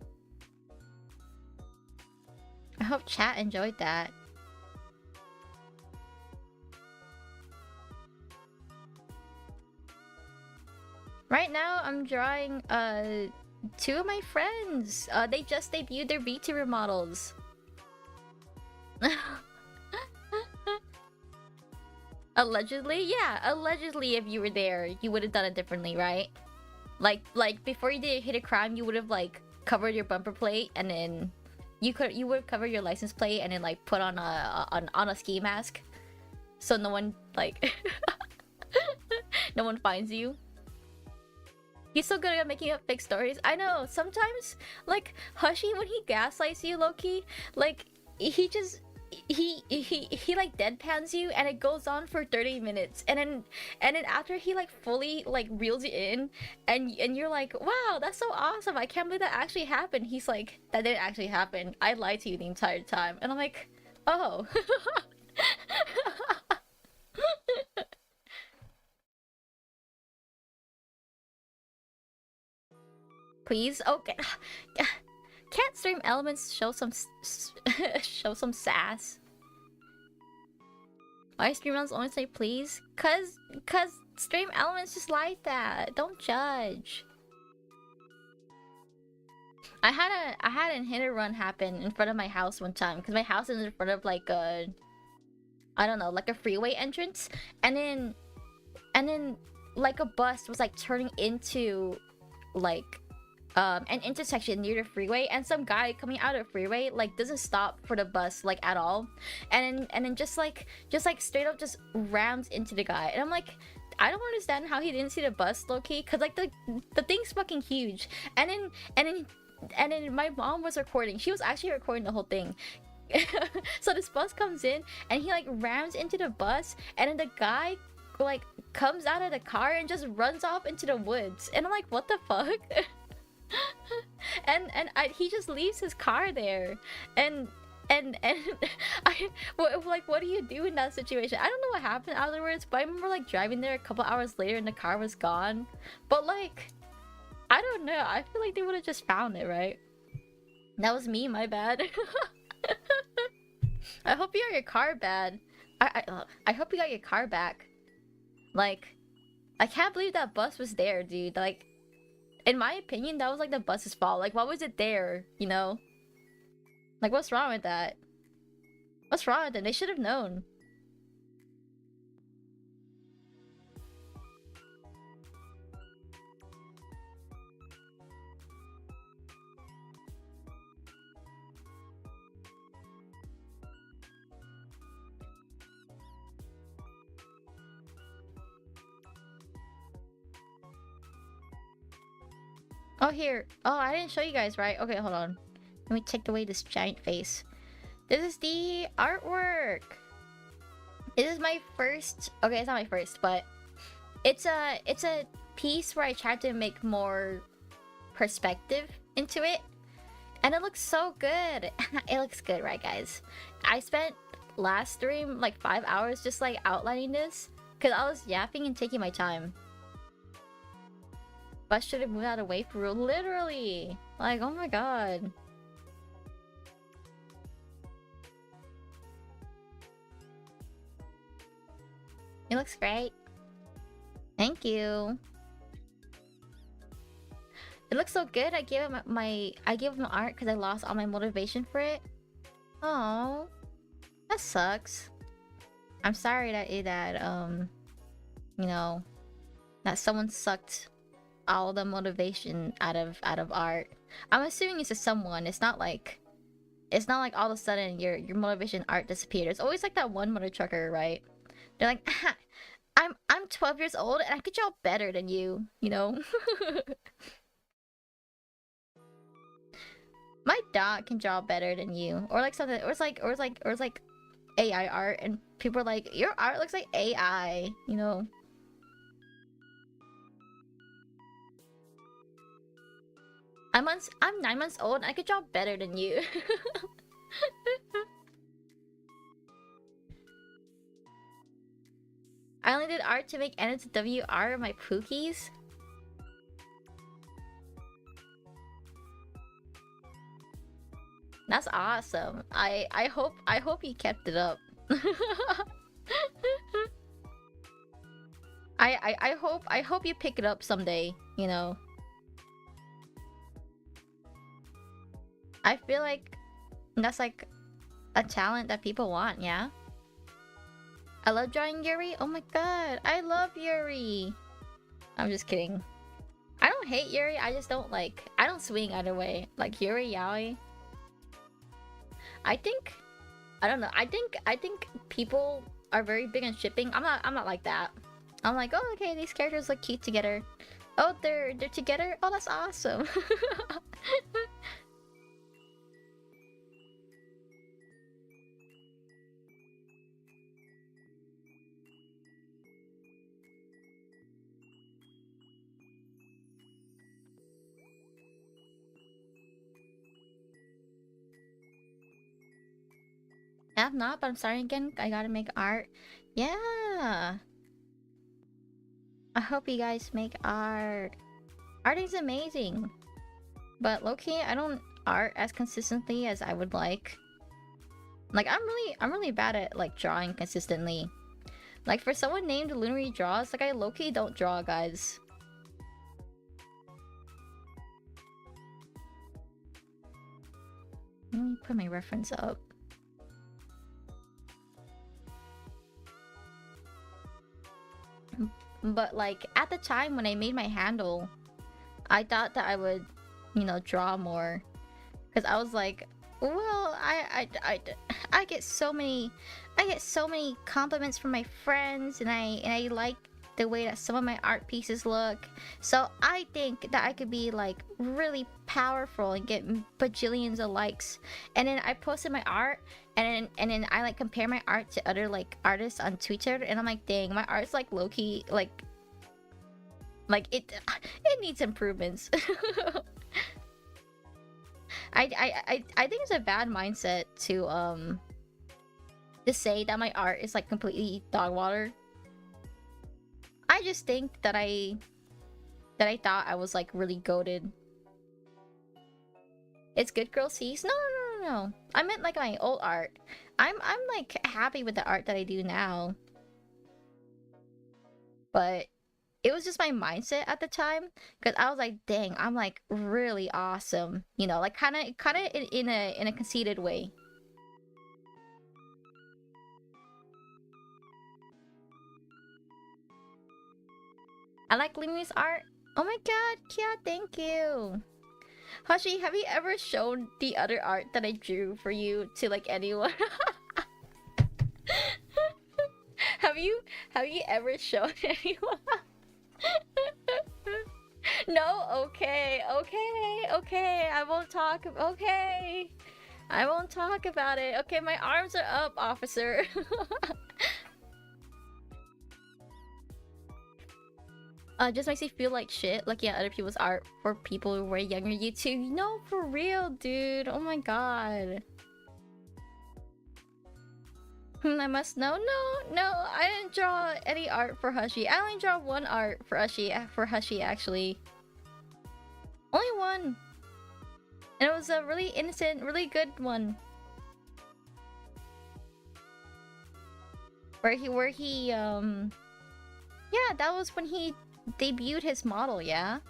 I hope chat enjoyed that. Right now, I'm drawing two of my friends. They just debuted their VTuber models. Allegedly? Yeah, allegedly if you were there, you would have done it differently, right? Like before you did hit a crime, you would have like covered your bumper plate and then you would have covered your license plate and then like put on a ski mask so no one like no one finds you. He's so good at making up fake stories. I know, sometimes like Hushy, when he gaslights you, low-key, like he just he like deadpans you and it goes on for 30 minutes and then after he like fully like reels you in and you're like, wow, that's so awesome, I can't believe that actually happened. He's like, that didn't actually happen, I lied to you the entire time. And I'm like, oh. Please? Okay. Can't stream elements show some show some sass? Why stream elements only say please? Cause stream elements just like that. Don't judge. I had a hit and run happen in front of my house one time because my house is in front of like a, I don't know, like a freeway entrance, and then like a bus was like turning into like an intersection near the freeway, and some guy coming out of the freeway like doesn't stop for the bus like at all, and then just like straight up just rams into the guy. And I'm like, I don't understand how he didn't see the bus, low-key, because like the thing's fucking huge. And then my mom was recording. She was actually recording the whole thing. So this bus comes in and he like rams into the bus, and then the guy like comes out of the car and just runs off into the woods. And I'm like, what the fuck? and he just leaves his car there, and what do you do in that situation? I don't know what happened afterwards, but I remember like driving there a couple hours later and the car was gone. But like, I don't know, I feel like they would have just found it, right? That was me, my bad. I hope you got your car bad. I hope you got your car back. Like, I can't believe that bus was there, dude. Like, in my opinion, that was like the bus's fault. Like, why was it there, you know? Like, what's wrong with that? What's wrong with them? They should have known. Oh, here. Oh, I didn't show you guys, right? Okay, hold on. Let me take away this giant face. This is the artwork. This is my first... Okay, it's not my first, but... It's a piece where I tried to make more perspective into it. And it looks so good. It looks good, right, guys? I spent last stream like 5 hours just like outlining this. Because I was yapping and taking my time. But should have moved out of the way for real. Literally. Like, oh my god. It looks great. Thank you. It looks so good. I gave him art because I lost all my motivation for it. Oh, that sucks. I'm sorry that you know, that someone sucked all the motivation out of art. I'm assuming it's a someone. It's not like all of a sudden your motivation art disappeared. It's always like that one motor trucker, right? They're like, I'm 12 years old and I could draw better than you, you know? My dog can draw better than you. Or like something, or it's like AI art and people are like, your art looks like AI, you know? I'm 9 months old and I could draw better than you. I only did art to make NSWR my Pookies. That's awesome. I hope you kept it up. I hope you pick it up someday, you know. I feel like that's like a talent that people want, yeah? I love drawing Yuri. Oh my god, I love Yuri. I'm just kidding. I don't hate Yuri, I just don't like... I don't swing either way. Like Yuri, yaoi. I don't know. I think people are very big on shipping. I'm not like that. I'm like, oh, okay, these characters look cute together. Oh, they're together? Oh, that's awesome. I have not, but I'm starting again. I gotta make art. Yeah. I hope you guys make art. Art is amazing. But low-key, I don't art as consistently as I would like. Like, I'm really bad at like drawing consistently. Like for someone named Lunary Draws, like I low-key don't draw, guys. Let me put my reference up. But like at the time when I made my handle, I thought that I would, you know, draw more, because I was like, well, I get so many compliments from my friends, and I like the way that some of my art pieces look, so I think that I could be like really powerful and get bajillions of likes. And then I posted my art, and then I like compare my art to other like artists on Twitter, and I'm like, dang, my art's like low-key like it needs improvements. I think it's a bad mindset to say that my art is like completely dog water. I just think that I thought I was like really goated. It's good girl sees? No. I meant like my old art. I'm like happy with the art that I do now. But it was just my mindset at the time, because I was like, dang, I'm like really awesome. You know, like kinda in a conceited way. I like Lunary's art. Oh my god, Kia, thank you. Hashi, have you ever shown the other art that I drew for you to like anyone? Have you ever shown anyone? No, okay, okay, okay. I won't talk. Okay. I won't talk about it. Okay, my arms are up, officer. Just makes me feel like shit looking at other people's art for people who were younger you too. No, for real, dude. Oh my god. I must know. No, no, I didn't draw any art for Hushie. I only draw one art for Hushie actually. Only one. And it was a really innocent, really good one. Where he yeah, that was when he debuted his model, yeah?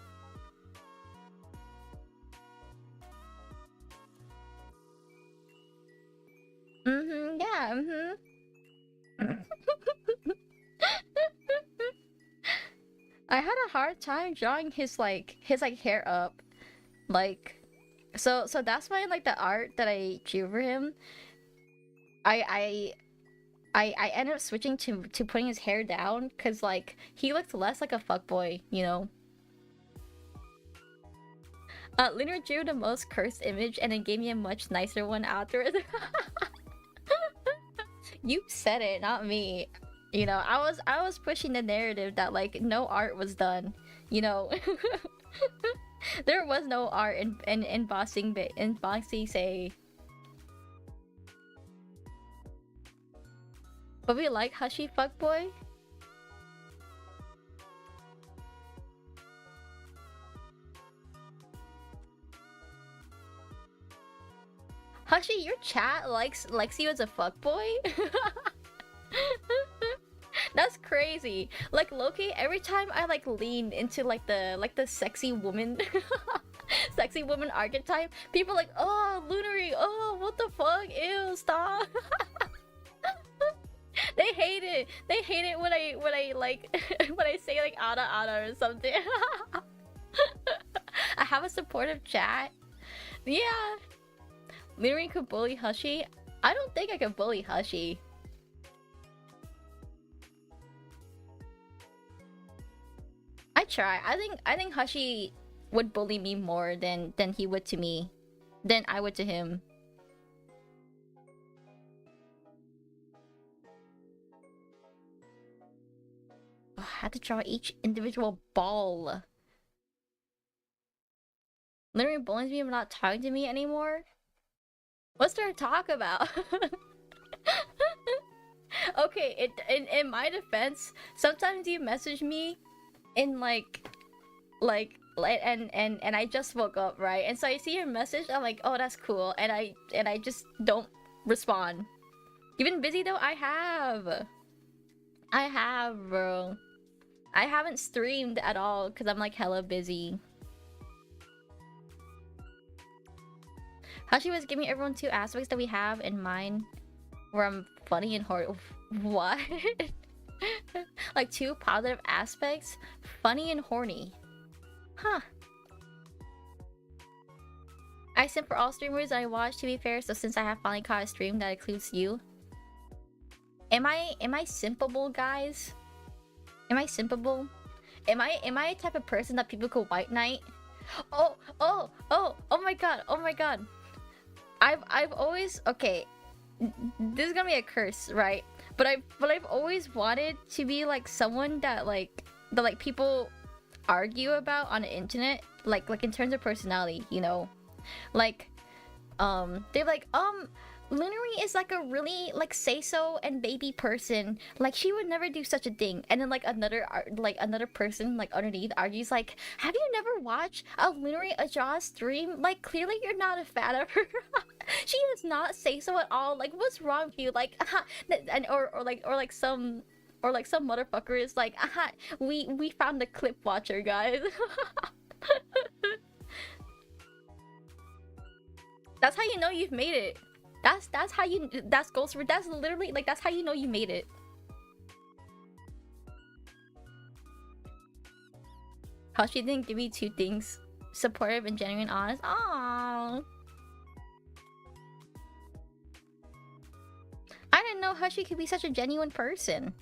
Yeah, I had a hard time drawing his hair up. Like, so that's why like the art that I drew for him, I ended up switching to putting his hair down because like he looked less like a fuckboy, you know. Lunar drew the most cursed image and then gave me a much nicer one afterwards. You said it, not me. You know, I was pushing the narrative that like no art was done, you know. There was no art in boxing say. But we like Hushie fuckboy. Hushie, your chat likes you as a fuckboy? That's crazy. Like Loki, every time I like lean into like the sexy woman sexy woman archetype, people like, oh Lunary, oh what the fuck? Ew, stop. They hate it. They hate it when I like when I say like Ada or something. I have a supportive chat. Yeah. Lunary could bully Hushie. I don't think I could bully Hushie. I try. I think Hushie would bully me more than he would to me. Than I would to him. Oh, I had to draw each individual ball. Literally bullies me but not talking to me anymore. What's there to talk about? Okay, in my defense, sometimes you message me in like and I just woke up, right? And so I see your message, I'm like, oh that's cool, and I just don't respond. You've been busy though? I have, bro. I haven't streamed at all because I'm like hella busy. Hashi was giving everyone two aspects that we have in mind where I'm funny and horny. What? Like two positive aspects? Funny and horny. Huh. I simp for all streamers I watch, to be fair, so since I have finally caught a stream that includes you. Am I simpable, guys? Am I simpable? Am I a type of person that people could white knight? Oh my god. I've always, okay, this is gonna be a curse, right? But I've always wanted to be like someone that like people argue about on the internet, like in terms of personality, you know, like they're like Lunary is like a really like say so and baby person, like she would never do such a thing, and then like another person like underneath argues like, have you never watched a Lunary Aja stream? Like clearly you're not a fan of her. She does not say so at all. Like what's wrong with you? Like and or some motherfucker is like, we found the clip watcher, guys. That's how you know you've made it. That's how you, that's goes for, that's literally like, that's how you know you made it. How she didn't give me two things: supportive and genuine, honest. Aww. I didn't know Hushie could be such a genuine person.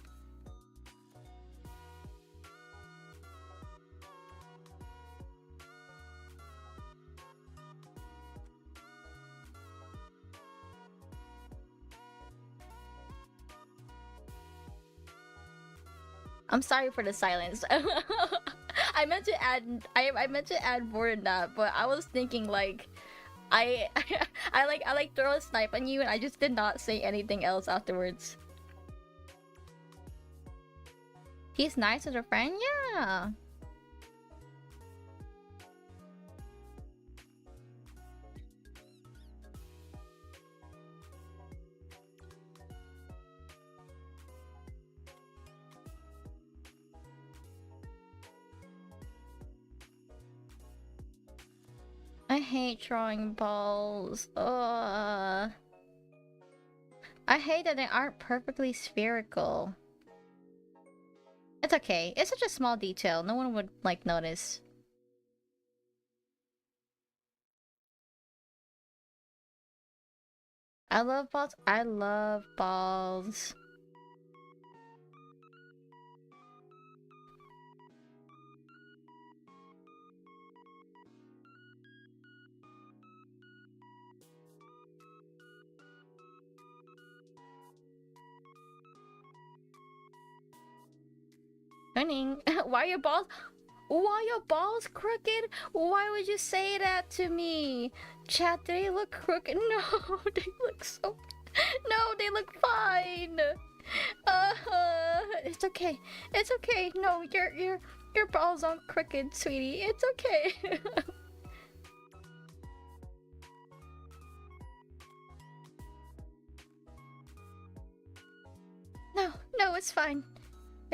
I'm sorry for the silence. I meant to add more than that, but I was thinking like I I like throw a snipe on you and I just did not say anything else afterwards. He's nice as a friend? Yeah. I hate drawing balls. Ugh. I hate that they aren't perfectly spherical. It's okay. It's such a small detail. No one would, like, notice. I love balls. I love balls. Turning. Why are your balls? Why are your balls crooked? Why would you say that to me? Chat, they look crooked. No, they look so... No, they look fine. It's okay. It's okay. No, your balls aren't crooked, sweetie. It's okay. No, no, it's fine.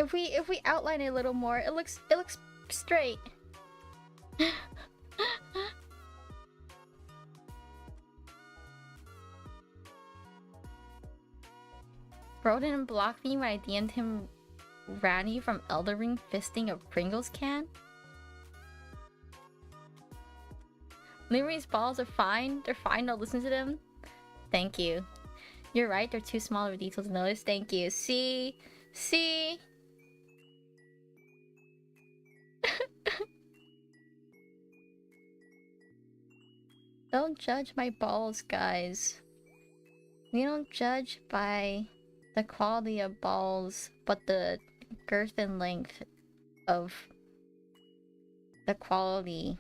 If we outline it a little more, it looks straight. Bro didn't block me when I DM'd him Ranny from Elder Ring fisting a Pringles can? Lunary's balls are fine. They're fine, don't listen to them. Thank you. You're right, they're too small of a detail to notice. Thank you. See? See? Don't judge my balls, guys. We don't judge by the quality of balls, but the girth and length of the quality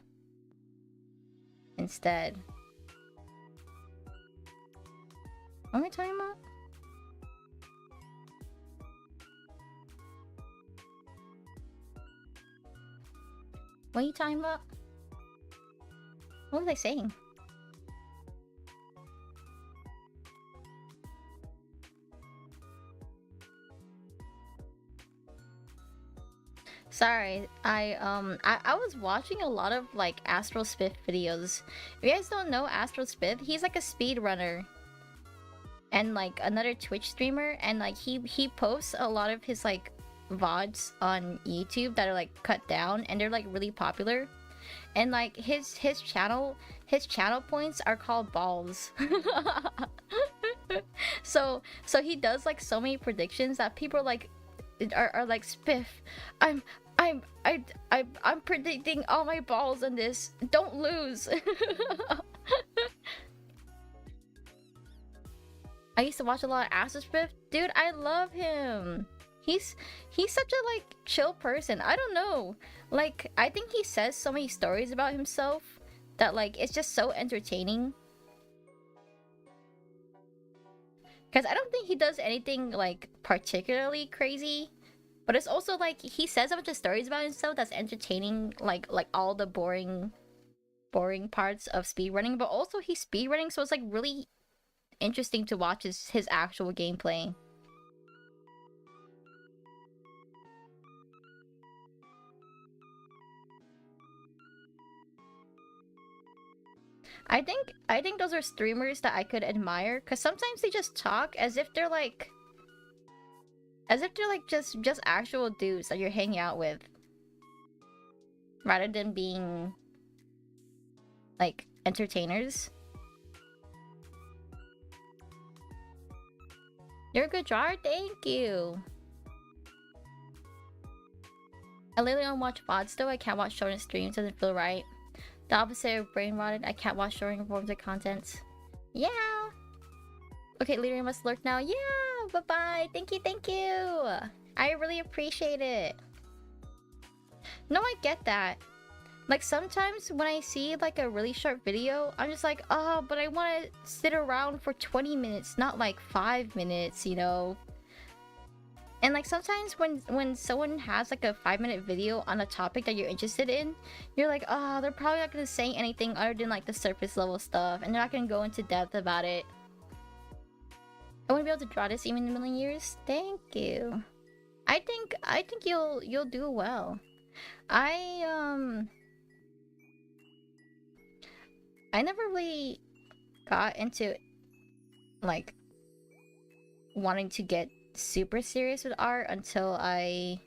instead. What am I talking about? What are you talking about? What was I saying? Sorry, I was watching a lot of like Astral Spiff videos. If you guys don't know Astral Spiff, he's like a speedrunner and like another Twitch streamer, and like he posts a lot of his like VODs on YouTube that are like cut down and they're like really popular. And like his channel points are called balls. So he does like so many predictions that people are like, Spiff, I'm predicting all my balls in this. Don't lose. I used to watch a lot of Astral Spiff. Dude, I love him. He's such a like chill person. I don't know. Like, I think he says so many stories about himself that like it's just so entertaining. Cause I don't think he does anything like particularly crazy. But it's also like he says a bunch of stories about himself that's entertaining, like all the boring parts of speedrunning, but also he's speedrunning, so it's like really interesting to watch his actual gameplay. I think those are streamers that I could admire, because sometimes they just talk as if they're like just actual dudes that you're hanging out with, rather than being like entertainers. You're a good drawer, thank you. I literally don't watch VODs though. I can't watch short streams, doesn't feel right. The opposite of brain rotted, I can't watch short forms of content. Yeah. Okay, Lyria must lurk now. Yeah, Bye-bye. Thank you, thank you. I really appreciate it. No, I get that. Like, sometimes when I see, like, a really short video, I'm just like, oh, but I want to sit around for 20 minutes, not, like, 5 minutes, you know? And, like, sometimes when someone has, like, a 5-minute video on a topic that you're interested in, you're like, oh, they're probably not going to say anything other than, like, the surface level stuff, and they're not going to go into depth about it. I wouldn't be able to draw this even in a million years. Thank you. I think you'll do well. I never really got into, like, wanting to get super serious with art until I,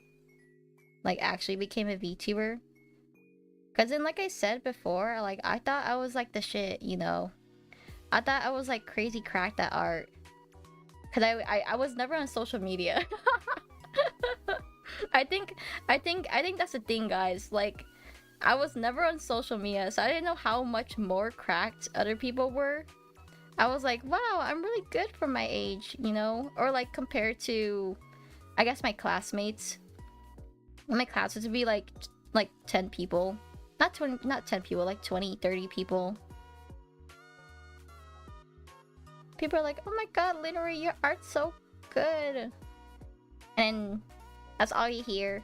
like, actually became a VTuber. Cause then, like I said before, like, I thought I was, like, the shit, you know? I thought I was, like, crazy cracked at art. Cause I was never on social media. I think that's the thing, guys. Like, I was never on social media, so I didn't know how much more cracked other people were. I was like, wow, I'm really good for my age, you know? Or, like, compared to, I guess, my classmates. My class would be like 10 people. Not 10 people, like 20, 30 people. People are like, oh my god, Lunary, your art's so good. And that's all you hear.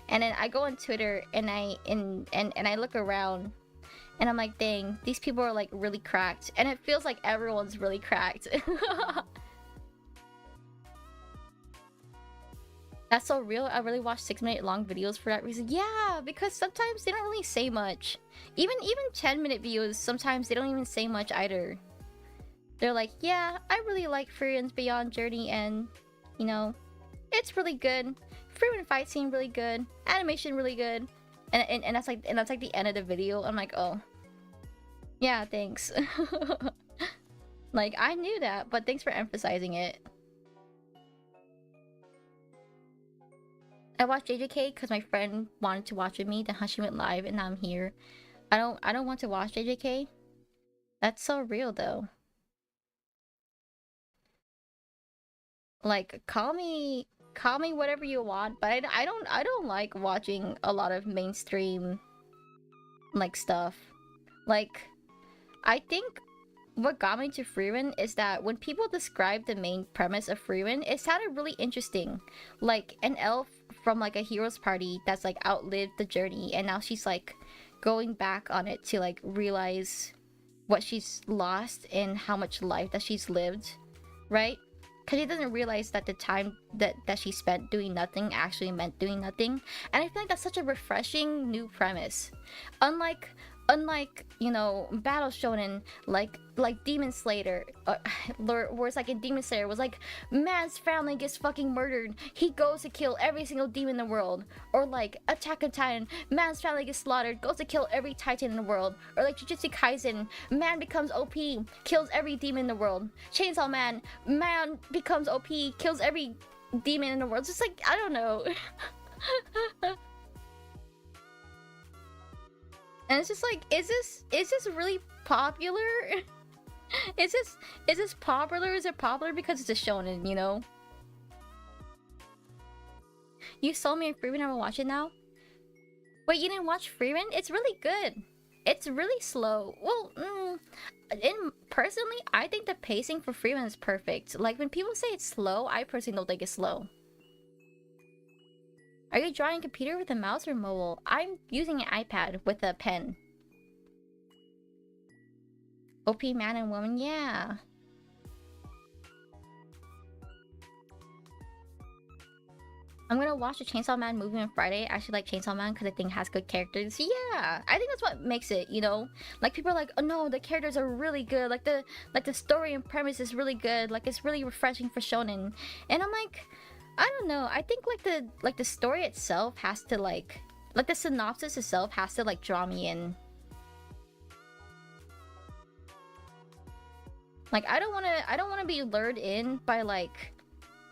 And then I go on Twitter and I look around and I'm like, dang, these people are like really cracked. And it feels like everyone's really cracked. That's so real. I really watch 6-minute long videos for that reason. Yeah, because sometimes they don't really say much. Even 10-minute videos, sometimes they don't even say much either. They're like, yeah, I really like Freeman's Beyond Journey, and, you know, it's really good. Freeman fight scene really good. Animation really good. And that's like the end of the video. I'm like, oh. Yeah, thanks. Like, I knew that, but thanks for emphasizing it. I watched JJK because my friend wanted to watch with me, then she went live, and now I'm here. I don't want to watch JJK. That's so real, though. Like, call me whatever you want, but I don't like watching a lot of mainstream, like, stuff. Like, I think what got me to Freeman is that when people describe the main premise of Freeman, it sounded really interesting. Like, an elf from, like, a hero's party that's, like, outlived the journey, and now she's, like, going back on it to, like, realize what she's lost and how much life that she's lived, right? Because she doesn't realize that the time that she spent doing nothing actually meant doing nothing. And I feel like that's such a refreshing new premise. Unlike, you know, Battle Shonen, like Demon Slayer, where it's like in Demon Slayer was like, man's family gets fucking murdered, he goes to kill every single demon in the world. Or like Attack on Titan, man's family gets slaughtered, goes to kill every titan in the world. Or like Jujutsu Kaisen, man becomes OP, kills every demon in the world. Chainsaw Man, man becomes OP, kills every demon in the world. Just like, I don't know. And it's just like, is this really popular? Is this popular? Is it popular because it's a shonen, you know? You saw me in Freeman, I'm gonna watch it now? Wait, you didn't watch Freeman? It's really good. It's really slow. Well, personally, I think the pacing for Freeman is perfect. Like, when people say it's slow, I personally don't think it's slow. Are you drawing a computer with a mouse or mobile? I'm using an iPad with a pen. OP man and woman, yeah. I'm gonna watch the Chainsaw Man movie on Friday. I actually like Chainsaw Man because I think it has good characters. Yeah, I think that's what makes it, you know? Like, people are like, oh no, the characters are really good. Like the story and premise is really good. Like, it's really refreshing for shonen. And I'm like, I don't know. I think like the story itself has to like the synopsis itself has to like draw me in. Like, I don't want to be lured in by like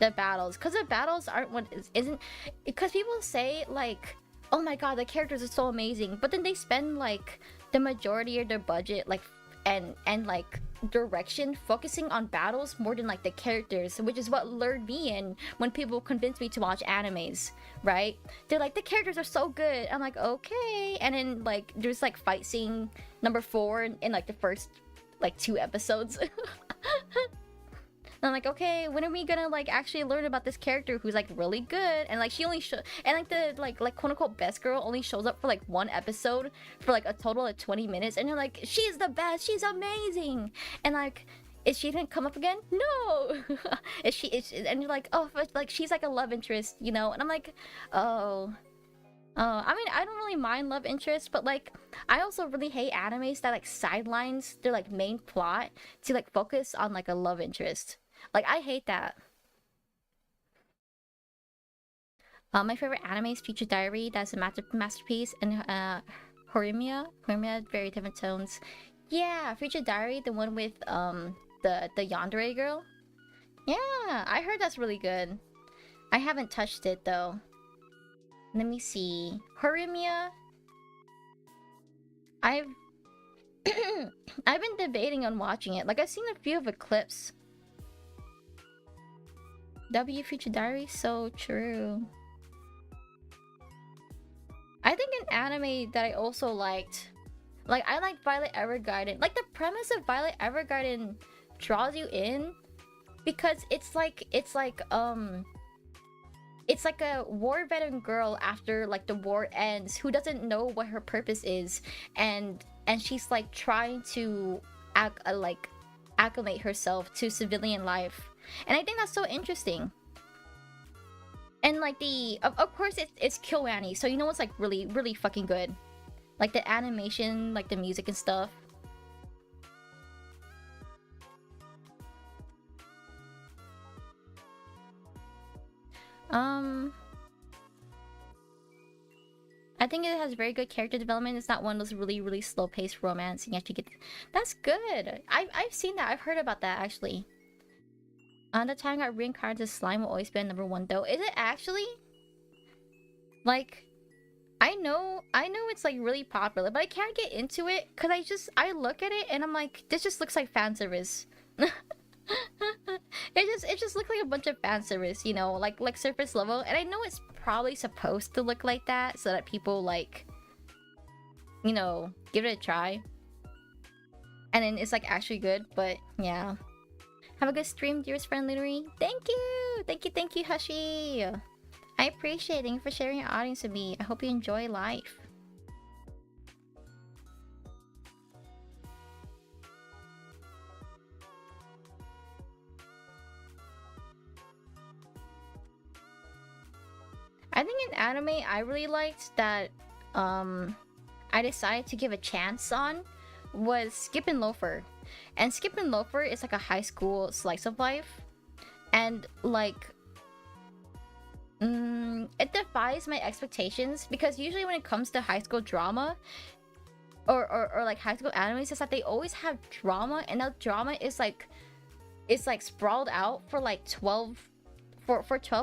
the battles, because the battles aren't what isn't, because people say like, oh my god, the characters are so amazing, but then they spend like the majority of their budget like and like direction, focusing on battles more than like the characters, which is what lured me in when people convinced me to watch animes, right? They're like, the characters are so good. I'm like, okay. And then like there's like fight scene number 4 in like the first like 2 episodes. And I'm like, okay, when are we gonna like actually learn about this character who's like really good? And like she only and like the like quote unquote best girl only shows up for like 1 episode for like a total of 20 minutes, and you're like, she's the best, she's amazing. And like, is she didn't come up again? No. And you're like, oh, but, like she's like a love interest, you know? And I'm like, oh. I mean, I don't really mind love interest, but like, I also really hate animes that like sidelines their like main plot to like focus on like a love interest. Like, I hate that. My favorite anime is Future Diary. That's a masterpiece. And Horimiya, very different tones. Yeah, Future Diary, the one with the yandere girl. Yeah, I heard that's really good. I haven't touched it though. Let me see. Horimiya. I've I've been debating on watching it. Like, I've seen a few of the clips. W Future Diary, so true. I think an anime that I also liked, like I like Violet Evergarden. Like the premise of Violet Evergarden draws you in because it's like a war veteran girl after like the war ends who doesn't know what her purpose is, and she's like trying to acclimate herself to civilian life. And I think that's so interesting. And like of course it's KyoAni, so you know it's like really, really fucking good. Like the animation, like the music and stuff. I think it has very good character development. It's not one of those really, really slow-paced romance and you actually get... That's good! I've seen that. I've heard about that, actually. The time got reincarnated as slime will always be number 1, though. Is it actually? Like... I know it's like really popular, but I can't get into it because I look at it and I'm like, this just looks like fan service. It just looks like a bunch of fan service, you know, like surface level. And I know it's probably supposed to look like that so that people like, you know, give it a try. And then it's like actually good, but yeah. Have a good stream, dearest friend Lunary. Thank you, Hashi. I appreciate it. Thank you for sharing your audience with me. I hope you enjoy life. I think an anime I really liked that I decided to give a chance on was Skip and Loafer. And Skip and Loafer is like a high school slice of life. And like it defies my expectations because usually when it comes to high school drama or like high school animes, it's that they always have drama, and that drama is like it's like sprawled out for like 12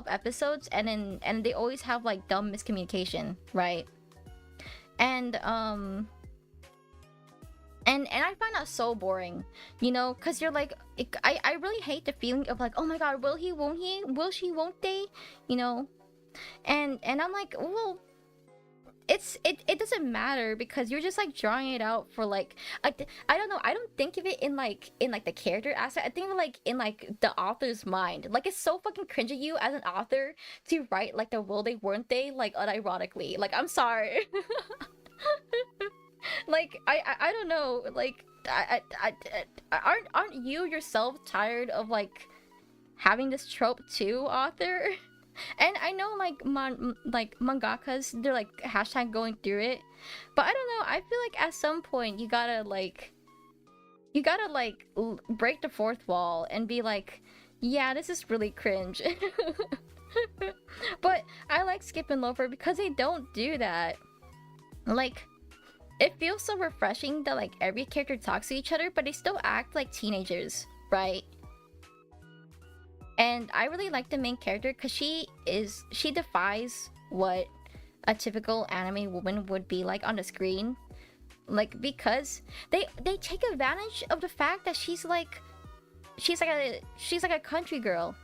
episodes, and then they always have like dumb miscommunication, right? And I find that so boring, you know, because you're like, I really hate the feeling of like, oh my god, will he, won't he, will she, won't they, you know? And I'm like, well, it doesn't matter because you're just like drawing it out for like, I don't know, I don't think of it in like the character aspect. I think of it like in like the author's mind. Like it's so fucking cringe of you as an author to write like the will they, weren't they, like unironically. Like, I'm sorry. Like I don't know, like I aren't you yourself tired of like having this trope too, author? And I know like mangakas, they're like hashtag going through it, but I don't know, I feel like at some point you gotta break the fourth wall and be like, yeah, this is really cringe. But I like Skip and Loafer because they don't do that. Like, it feels so refreshing that like every character talks to each other, but they still act like teenagers, right? And I really like the main character because she defies what a typical anime woman would be like on the screen. like because they take advantage of the fact that she's like a country girl.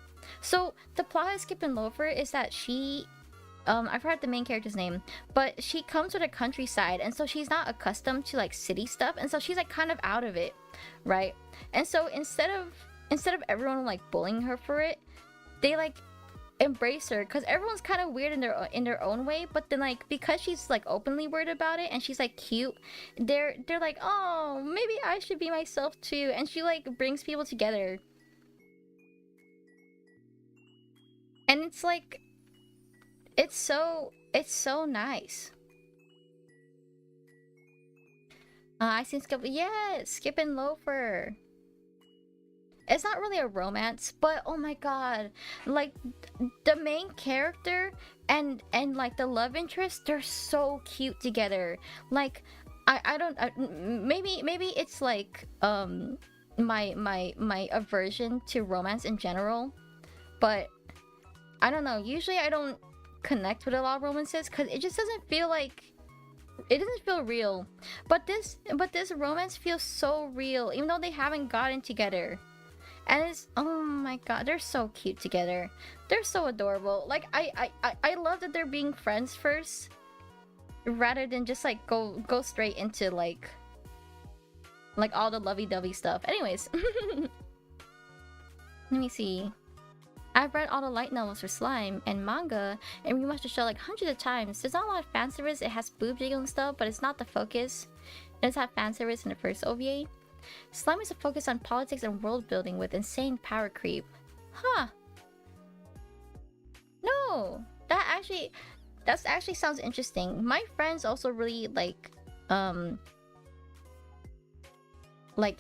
So the plot of Skip and Loafer is that she I forgot the main character's name, but she comes with a countryside, and so she's not accustomed to like city stuff, and so she's like kind of out of it, right? And so instead of everyone like bullying her for it, they like embrace her because everyone's kind of weird in their own way, but then like because she's like openly weird about it and she's like cute, they're like, oh, maybe I should be myself too, and she like brings people together. And it's like it's so nice. I seen Skip. Yes, Skip and Loafer. It's not really a romance, but oh my god, like the main character and like the love interest, they're so cute together. Like I don't maybe it's like my aversion to romance in general, but I don't know. Usually I don't connect with a lot of romances because it just doesn't feel like it doesn't feel real. But this romance feels so real, even though they haven't gotten together. And it's, oh my god, they're so cute together. They're so adorable. Like I love that they're being friends first, rather than just like go straight into like all the lovey-dovey stuff. Anyways, let me see. I've read all the light novels for Slime and manga and rewatched the show like hundreds of times. There's not a lot of fan service. It has boob jiggle and stuff, but it's not the focus. It does have fan service in the first OVA. Slime is a focus on politics and world building with insane power creep. Huh. No, that actually sounds interesting. My friends also really like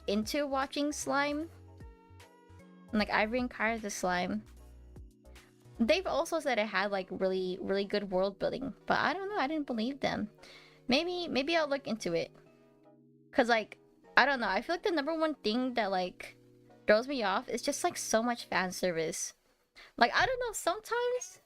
into watching Slime. Like Ivory and Kara the Slime. They've also said it had like really good world building, but I don't know, I didn't believe them. Maybe I'll look into it. Cause like, I don't know, I feel like the number one thing that like throws me off is just like so much fan service. Like I don't know, sometimes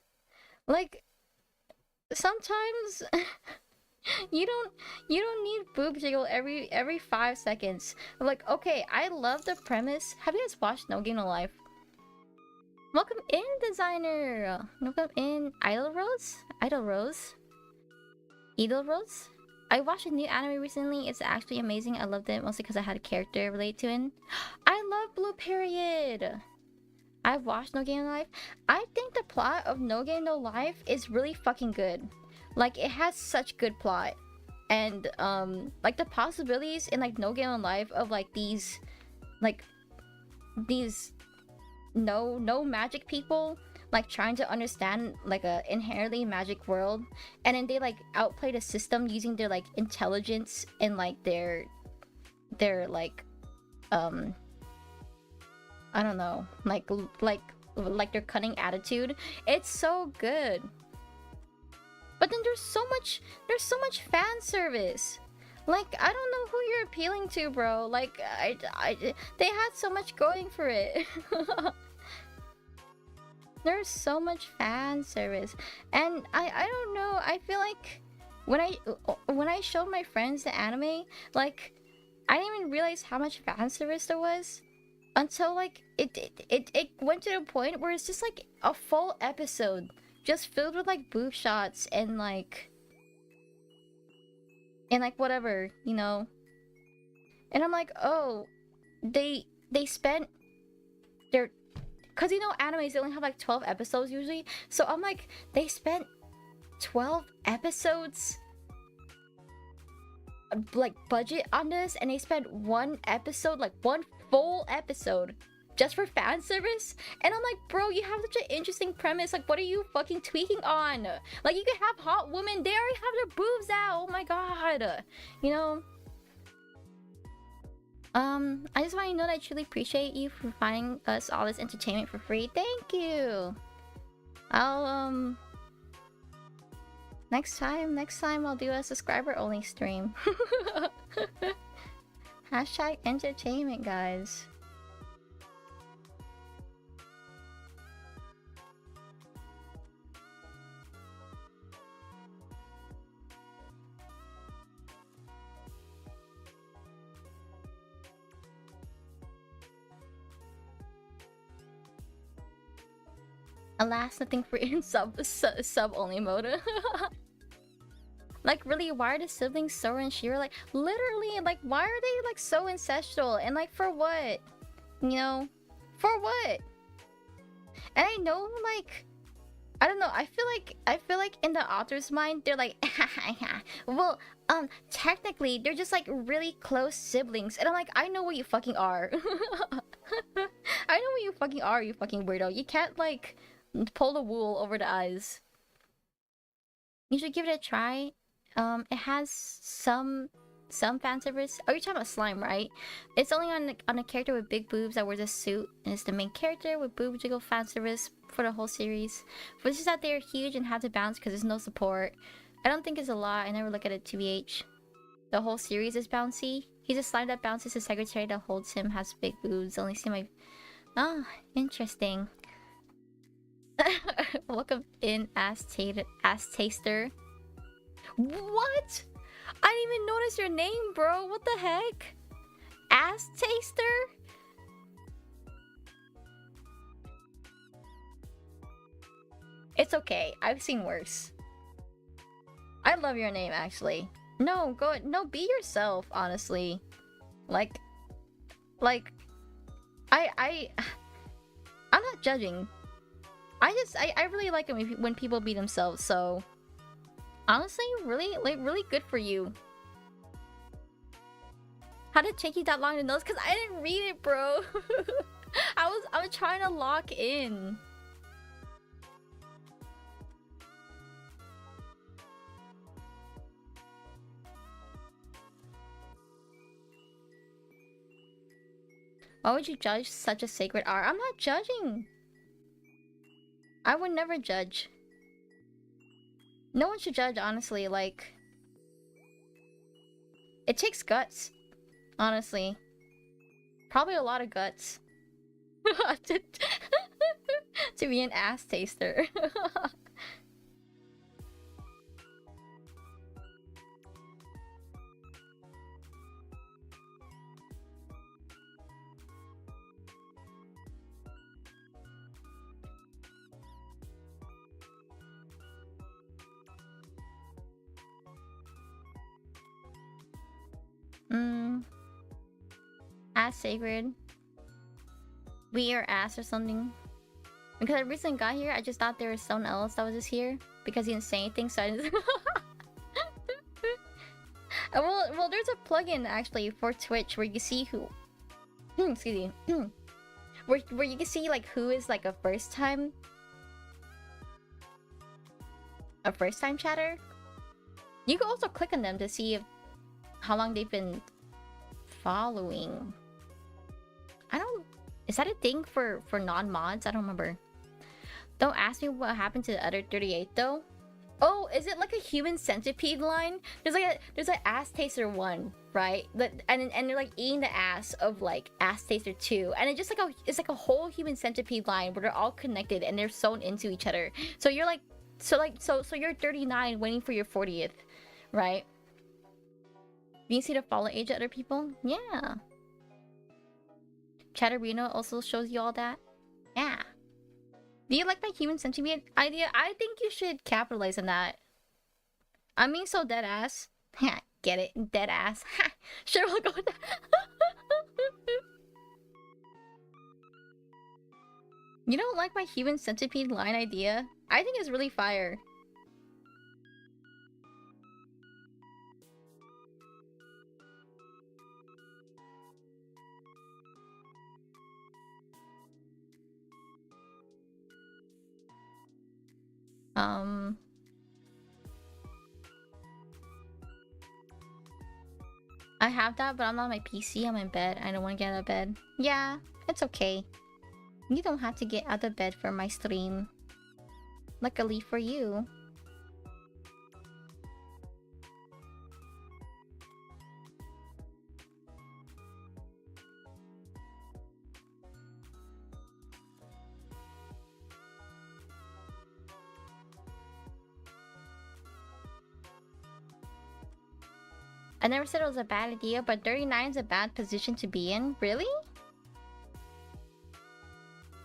you don't need boob jiggle every 5 seconds. I'm like, okay, I love the premise. Have you guys watched No Game No Life? Welcome in, designer. Welcome in, Idol Rose. I watched a new anime recently. It's actually amazing. I loved it mostly because I had a character relate to it. I love Blue Period. I've watched No Game No Life. I think the plot of No Game No Life is really fucking good. Like it has such good plot, and like the possibilities in like No Game No Life of like these no magic people like trying to understand like a inherently magic world, and then they like outplay the system using their like intelligence and like their like I don't know, like their cunning attitude. It's so good. But then there's so much fan service. Like I don't know who you're appealing to, bro. Like they had so much going for it. There's so much fan service, and I don't know. I feel like when I showed my friends the anime, like I didn't even realize how much fan service there was until like it went to the point where it's just like a full episode just filled with like boob shots and like whatever, you know. And I'm like, oh, they spent their, because you know animes, they only have like 12 episodes usually, so I'm like, they spent 12 episodes like budget on this, and they spent one episode, like one full episode just for fan service. And I'm like, bro, you have such an interesting premise. Like, what are you fucking tweaking on? Like, you could have hot women, they already have their boobs out. Oh my god, you know. I just want you to know that I truly appreciate you for providing us all this entertainment for free. Thank you. I'll next time I'll do a subscriber only stream. Hashtag entertainment, guys. Alas, nothing free in sub only mode. Like, really, why are the siblings Sora and Shira like literally like why are they like so ancestral and like for what? You know? For what? And I know like I don't know, I feel like in the author's mind they're like well, technically they're just like really close siblings. And I'm like, I know what you fucking are. I know what you fucking are, you fucking weirdo. You can't like pull the wool over the eyes. You should give it a try. It has some fan service. Oh, you're talking about slime, right? It's only on a character with big boobs that wears a suit, and it's the main character with boob jiggle fan service for the whole series. For this is that they're huge and have to bounce because there's no support. I don't think it's a lot. I never look at it TBH. The whole series is bouncy. He's a slime that bounces. His secretary that holds him has big boobs. Only see my... Oh, interesting. Welcome in, ass taster. What? I didn't even notice your name, bro. What the heck? Ass taster? It's okay. I've seen worse. I love your name, actually. No, no, be yourself, honestly. Like, I'm not judging. I really like it when people be themselves, so... Honestly, really good for you. How did it take you that long to notice? Because I didn't read it, bro. I was trying to lock in. Why would you judge such a sacred art? I'm not judging. I would never judge. No one should judge, honestly, like... It takes guts, honestly. Probably a lot of guts. to be an ass taster. Ass sacred. We are ass or something. Because I recently got here, I just thought there was someone else that was just here. Because he didn't say anything, so I just... well, there's a plugin actually for Twitch where you can see who... excuse me. where you can see like who is like a first time chatter. You can also click on them to see how long they've been following. Is that a thing for non-mods? I don't remember. Don't ask me what happened to the other 38 though. Oh, is it like a human centipede line? There's an ass taster 1, right? And they're like eating the ass of like ass taster 2, and it's like a whole human centipede line where they're all connected and they're sewn into each other. So you're like, so you're 39 waiting for your 40th, right? You see the fallen age of other people? Yeah. Chatterino also shows you all that? Yeah. Do you like my human centipede idea? I think you should capitalize on that. I'm being so dead ass. Get it? Dead ass. Sure, we'll go with that. You don't like my human centipede line idea? I think it's really fire. I have that, but I'm not on my PC. I'm in bed. I don't want to get out of bed. Yeah, it's okay. You don't have to get out of bed for my stream. Luckily for you. I never said it was a bad idea, but 39 is a bad position to be in. Really?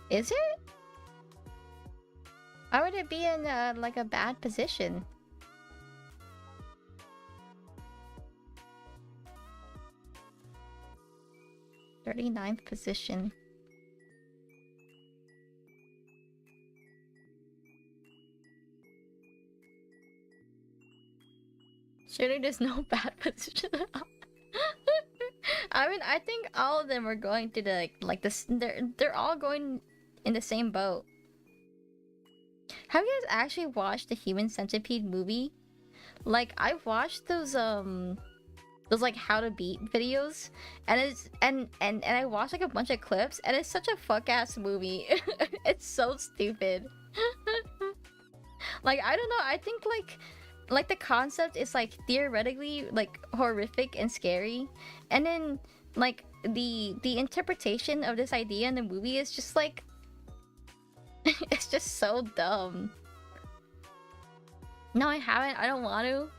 Is it? to be in like a bad position. 39th position. Surely there's no bad position. I mean, I think all of them are going to the like this. They're all going in the same boat. Have you guys actually watched the Human Centipede movie? Like, I've watched those like how to beat videos, and it's and I watched like a bunch of clips, and it's such a fuck ass movie. It's so stupid. Like, I don't know, I think like the concept is like theoretically like horrific and scary, and then like the interpretation of this idea in the movie is just like it's just so dumb. No, I haven't. I don't want to.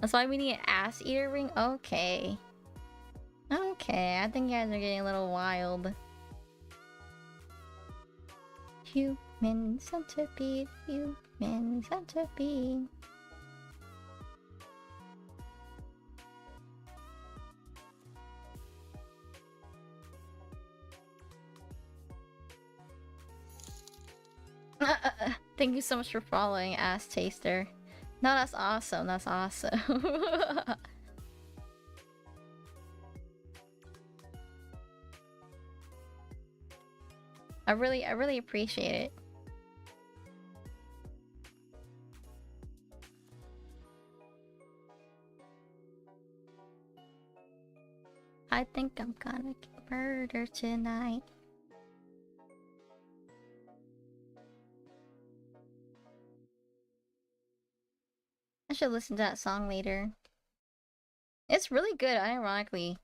That's why we need an ass eater ring? Okay. Okay, I think you guys are getting a little wild. Human centipede, human centipede. Thank you so much for following, Ass Taster. No, that's awesome. That's awesome. I really appreciate it. I think I'm gonna get murdered tonight. I should listen to that song later. It's really good, ironically.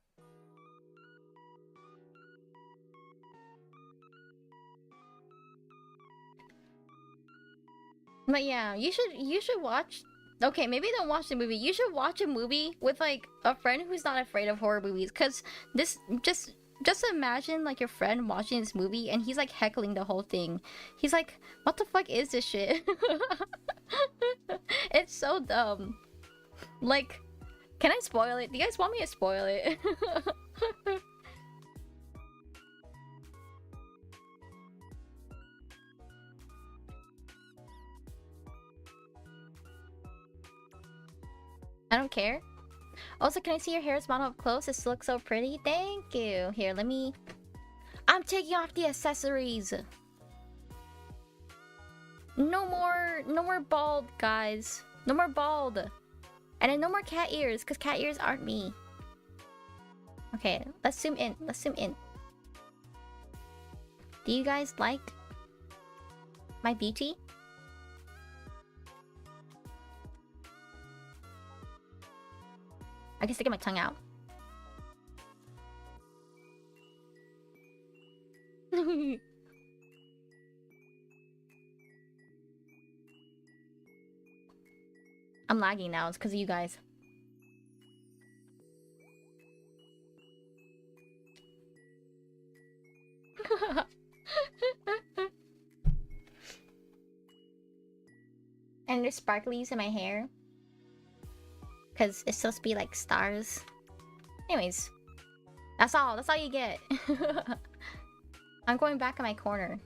But yeah, you should watch. Okay, maybe don't watch the movie. You should watch a movie with like a friend who's not afraid of horror movies, cause this just imagine like your friend watching this movie and he's like heckling the whole thing. He's like, "What the fuck is this shit?" It's so dumb. Like, can I spoil it? Do you guys want me to spoil it? I don't care. Also, can I see your hair's model up close? This looks so pretty. Thank you. Here, let me... I'm taking off the accessories. No more bald, guys. No more bald. And then no more cat ears, because cat ears aren't me. Okay, let's zoom in. Let's zoom in. Do you guys like my beauty? I can stick my tongue out. I'm lagging now. It's because of you guys. And there's sparklies in my hair. Because it's supposed to be like stars. Anyways. That's all you get. I'm going back in my corner.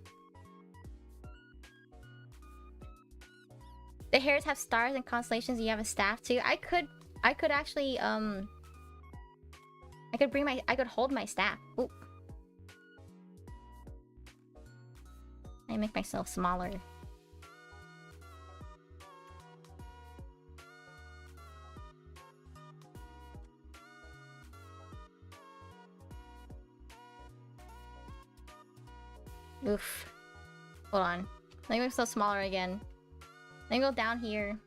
The hairs have stars and constellations. You have a staff too. I could actually I could hold my staff. Oop. I make myself smaller. Oof. Hold on. Let me make myself smaller again. Then go down here.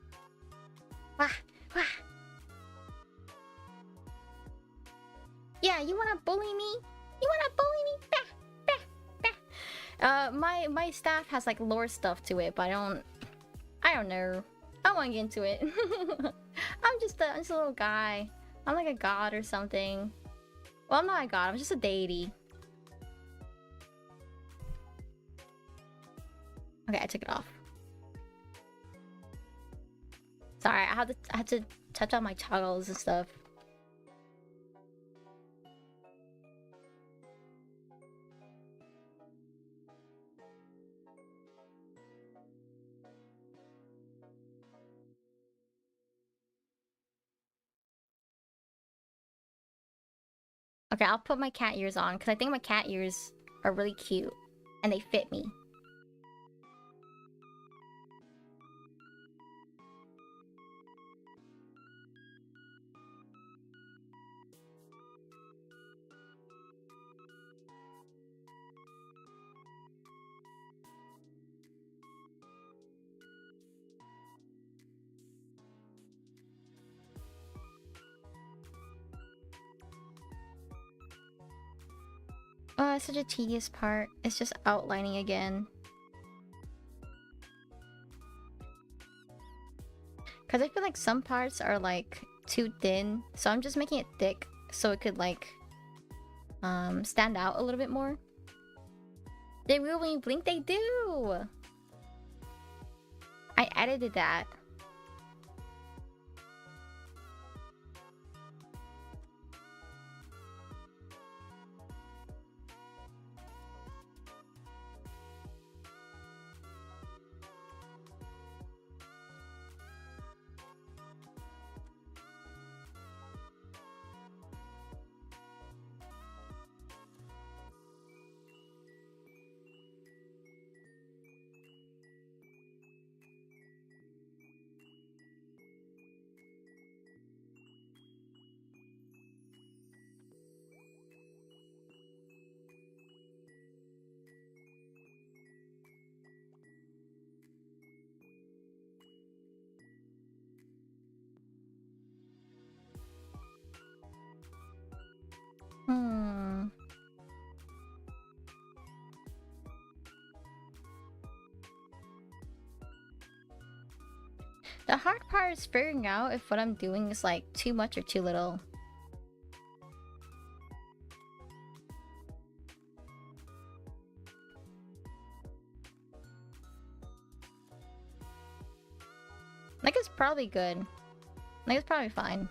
Wah! Wah! Yeah, you wanna bully me? You wanna bully me? Bah! Bah! Bah! My staff has like lore stuff to it, but I don't know. I don't wanna get into it. I'm just a little guy. I'm like a god or something. Well, I'm not a god, I'm just a deity. Okay, I took it off. Sorry, I had to touch on my toggles and stuff. Okay, I'll put my cat ears on because I think my cat ears are really cute and they fit me. Oh, it's such a tedious part. It's just outlining again. Because I feel like some parts are like too thin, so I'm just making it thick so it could like stand out a little bit more. They will when you blink, they do! I edited that. The hard part is figuring out if what I'm doing is like too much or too little. Like it's probably good. Like it's probably fine.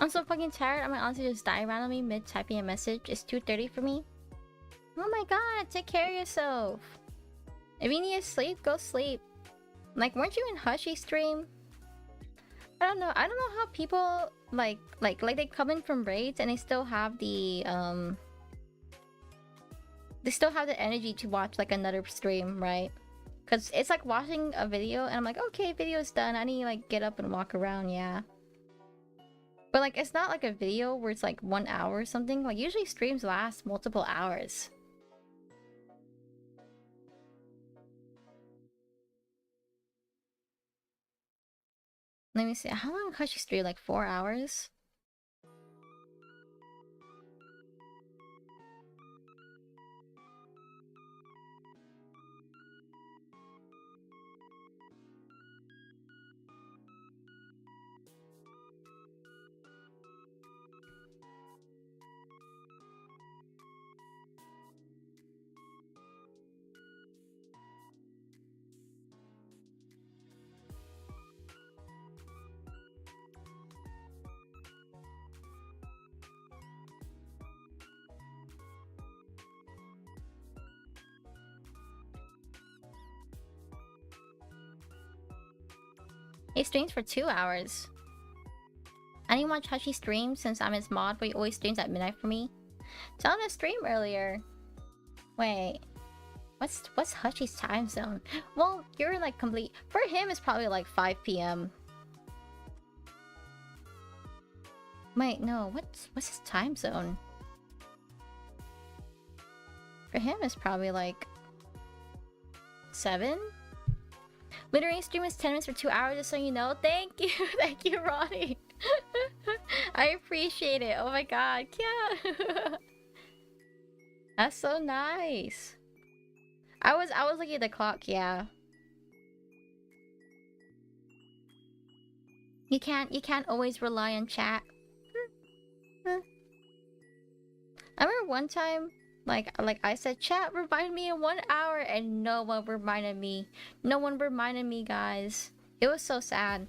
I'm so fucking tired. I might honestly just die randomly mid typing a message. It's 2:30 for me. Oh my god, take care of yourself. If you need to sleep, go sleep. Like, weren't you in Hushy's stream? I don't know how people like they come in from raids and they still have the energy to watch like another stream, right? Because it's like watching a video and I'm like, okay, video's done. I need to like get up and walk around, yeah. But like, it's not like a video where it's like 1 hour or something. Like, usually streams last multiple hours. Let me see. How long does she stream? Like 4 hours? He streams for 2 hours. I didn't watch Hushy stream since I'm his mod, but he always streams at midnight for me. Tell him to stream earlier. Wait. What's Hushy's time zone? Well, you're like complete... For him, it's probably like 5 PM. Wait, no. What's his time zone? For him, it's probably like... 7? Lunary stream is 10 minutes for 2 hours, just so you know. Thank you! Thank you, Ronnie! I appreciate it. Oh my god. Yeah. That's so nice. I was looking at the clock, yeah. You can't always rely on chat. I remember one time, like I said, chat remind me in 1 hour, and no one reminded me. No one reminded me, guys. It was so sad.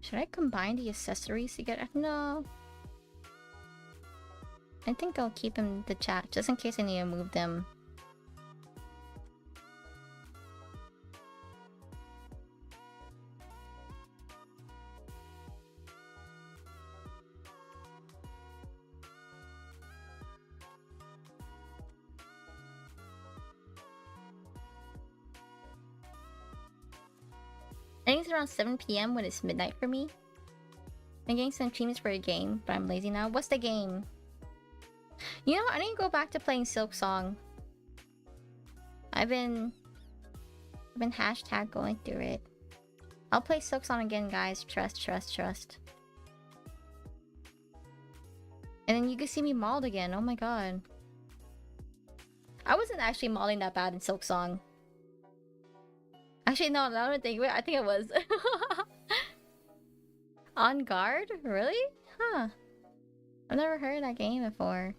Should I combine the accessories to get... No. I think I'll keep in the chat, just in case I need to move them. I think it's around 7 PM when it's midnight for me. I'm getting some dreams for a game, but I'm lazy now. What's the game? You know, I need to go back to playing Silk Song. I've been hashtag going through it. I'll play Silk Song again, guys. Trust. And then you can see me mauled again. Oh my god. I wasn't actually mauling that bad in Silk Song. Actually, no, I don't think. I think it was. On Guard? Really? Huh. I've never heard that game before.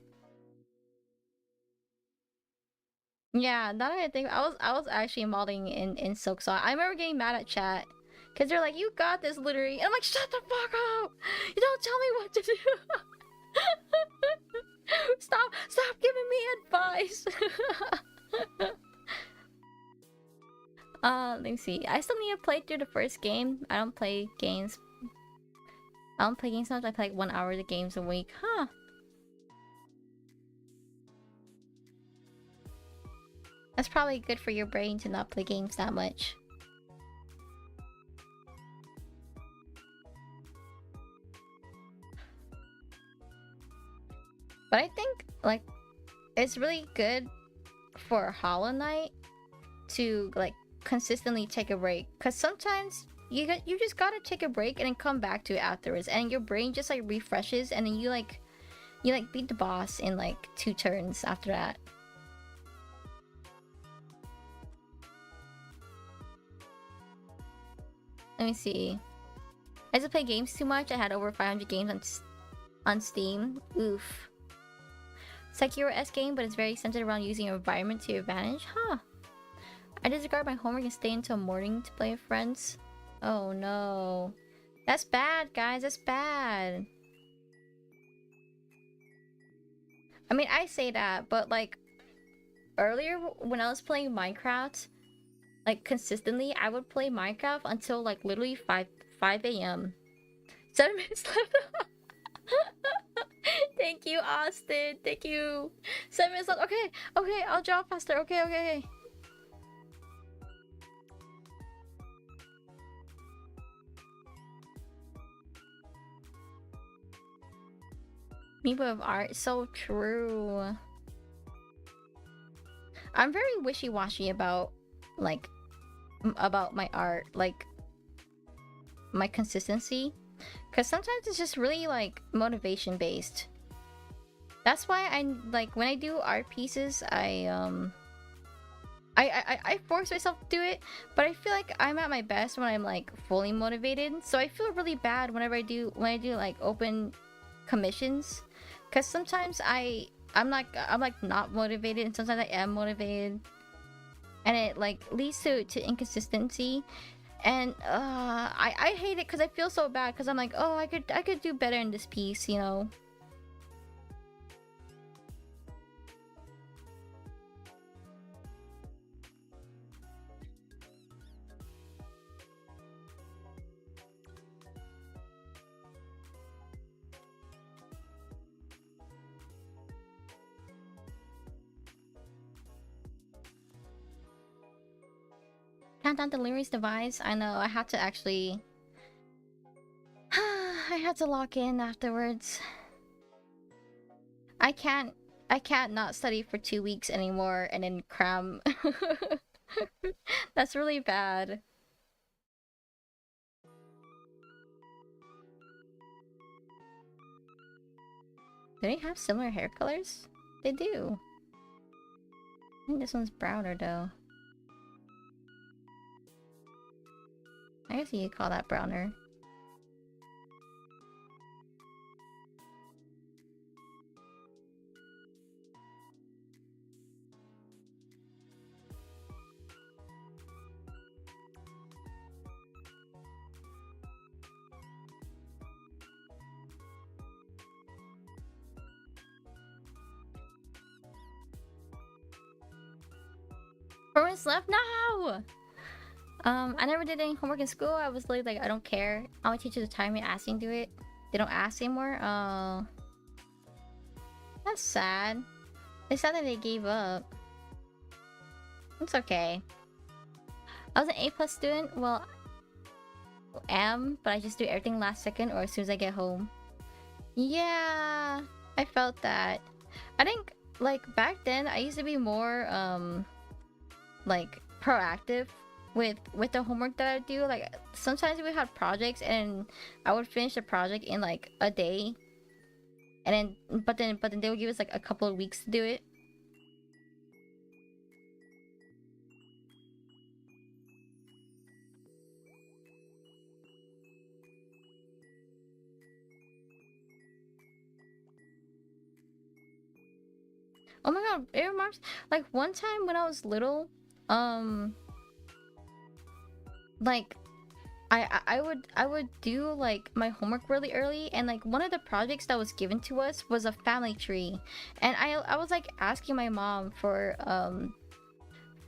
Yeah, now that I think, I was actually modding in Silk Song. I remember getting mad at chat. Cause they're like, you got this, Lunary. And I'm like, shut the fuck up! You don't tell me what to do! Stop giving me advice! Let me see. I still need to play through the first game. I don't play games much. I play like 1 hour of games a week. Huh. That's probably good for your brain to not play games that much. But I think, like, it's really good for Hollow Knight to, like, consistently take a break. Because sometimes you just gotta take a break and then come back to it afterwards. And your brain just, like, refreshes. And then you beat the boss in, like, 2 turns after that. Let me see. I used to play games too much. I had over 500 games on Steam. Oof. Sekiro-esque game, but it's very centered around using your environment to your advantage. Huh. I disregard my homework and stay until morning to play with friends. Oh no. That's bad, guys. That's bad. I mean, I say that, but like earlier when I was playing Minecraft, like consistently, I would play Minecraft until like literally 5 AM. 7 minutes left. Thank you, Austin. Thank you. 7 minutes left. Okay, I'll draw faster. Okay. People of art, so true. I'm very wishy-washy about, like, about my art, like, my consistency. Because sometimes it's just really, like, motivation-based. That's why I, like, when I do art pieces, I force myself to do it, but I feel like I'm at my best when I'm, like, fully motivated. So I feel really bad whenever I do, like, open commissions. Because sometimes I'm like not motivated, and sometimes I am motivated, and it like leads to inconsistency, and I hate it because I feel so bad because I'm like, oh, I could do better in this piece, you know. Count down the Lunary's device. I know, I have to actually had to lock in afterwards. I can't not study for 2 weeks anymore and then cram. That's really bad. Do they have similar hair colors? They do. I think this one's browner though. I guess you could call that browner. Permanence left? No! I never did any homework in school. I was literally like, I don't care. All my teachers are tired of me asking to do it. They don't ask anymore. Oh. That's sad. It's sad that they gave up. It's okay. I was an A+ student. Well, am, but I just do everything last second or as soon as I get home. Yeah, I felt that. I think, like, back then, I used to be more, like, proactive with the homework that I do. Like, sometimes we had projects and I would finish the project in, like, a day. And then, but then they would give us, like, a couple of weeks to do it. Oh my god, it reminds, like, one time when I was little, like, I would do, like, my homework really early, and, like, one of the projects that was given to us was a family tree. And I was, like, asking my mom for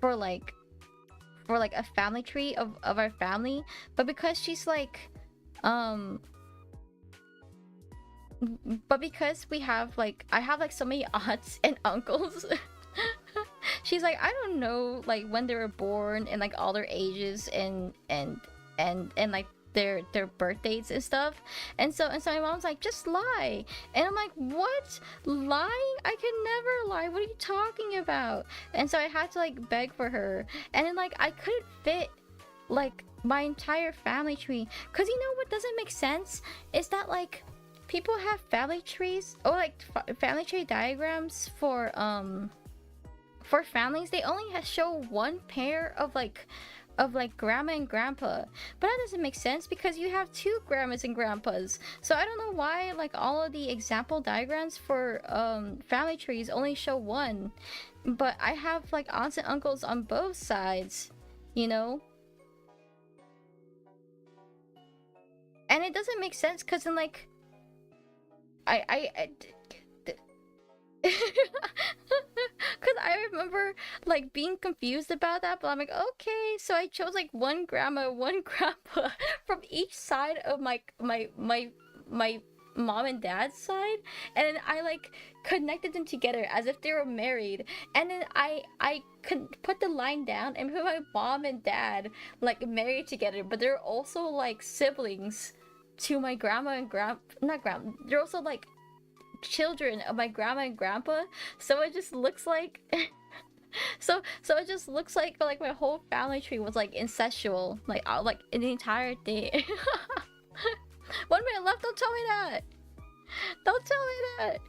like a family tree of our family, but because she's like, but because we have, like, I have, like, so many aunts and uncles, she's like, I don't know, like, when they were born and, like, all their ages and like their birth dates and stuff. And so my mom's like, just lie. And I'm like, what? Lying? I can never lie. What are you talking about? And so I had to, like, beg for her. And then, like, I couldn't fit, like, my entire family tree. Because you know what doesn't make sense? Is that, like, people have family trees, or, like, family tree diagrams for families. They only show one pair of grandma and grandpa, but that doesn't make sense because you have 2 grandmas and grandpas. So I don't know why, like, all of the example diagrams for family trees only show one, but I have, like, aunts and uncles on both sides, you know. And it doesn't make sense because then, like, because I remember, like, being confused about that, but I'm like, okay, so I chose, like, one grandma, one grandpa from each side of my mom and dad's side, and then I, like, connected them together as if they were married, and then I could put the line down and put my mom and dad, like, married together, but they're also, like, siblings to my grandma and they're also, like, children of my grandma and grandpa. So it just looks like so it just looks like my whole family tree was, like, incestual, like, in the entire thing. 1 minute left. Don't tell me that. Don't tell me that.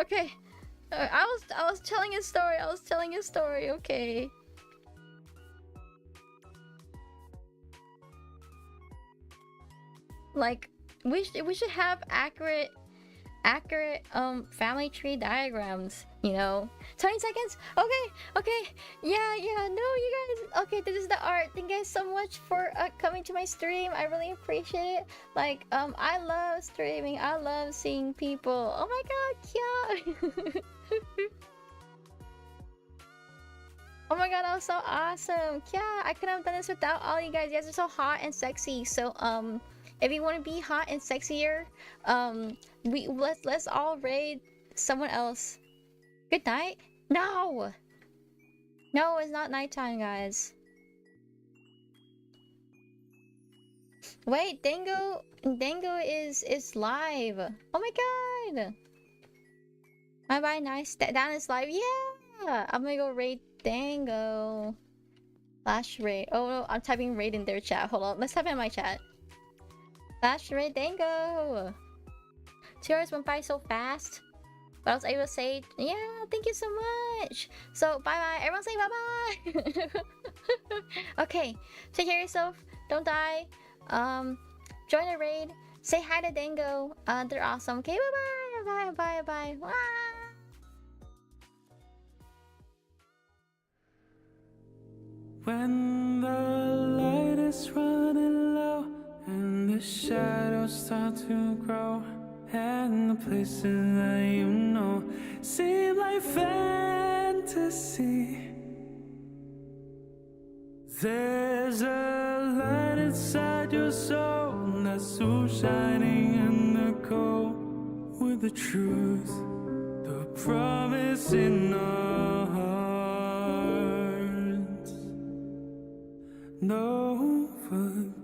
Okay. I was telling a story. Okay. Like, we should have accurate family tree diagrams, you know. 20 seconds. Okay, yeah, no, you guys, okay, this is the art. Thank you guys so much for coming to my stream. I really appreciate it. Like, I love streaming. I love seeing people. Oh my god, yeah. Oh my god, that was so awesome. Yeah, I couldn't have done this without all you guys. You guys are so hot and sexy. So if you want to be hot and sexier, let's all raid someone else. Good night? No, it's not nighttime, guys. Wait, Dango is live. Oh my god. Bye bye, nice. Dan is live. Yeah, I'm gonna go raid Dango. Flash raid. Oh no, I'm typing raid in their chat. Hold on, let's type in my chat. Flash raid Dango. 2 hours went by so fast. But I was able to say, yeah, thank you so much. So bye bye. Everyone say bye bye. Okay, take care of yourself. Don't die. Join a raid. Say hi to Dango. They're awesome. Okay, bye bye. Bye bye bye. When the light is running low and the shadows start to grow, and the places that you know seem like fantasy, there's a light inside your soul that's so shining in the cold, with the truth, the promise in our hearts. No forgetting.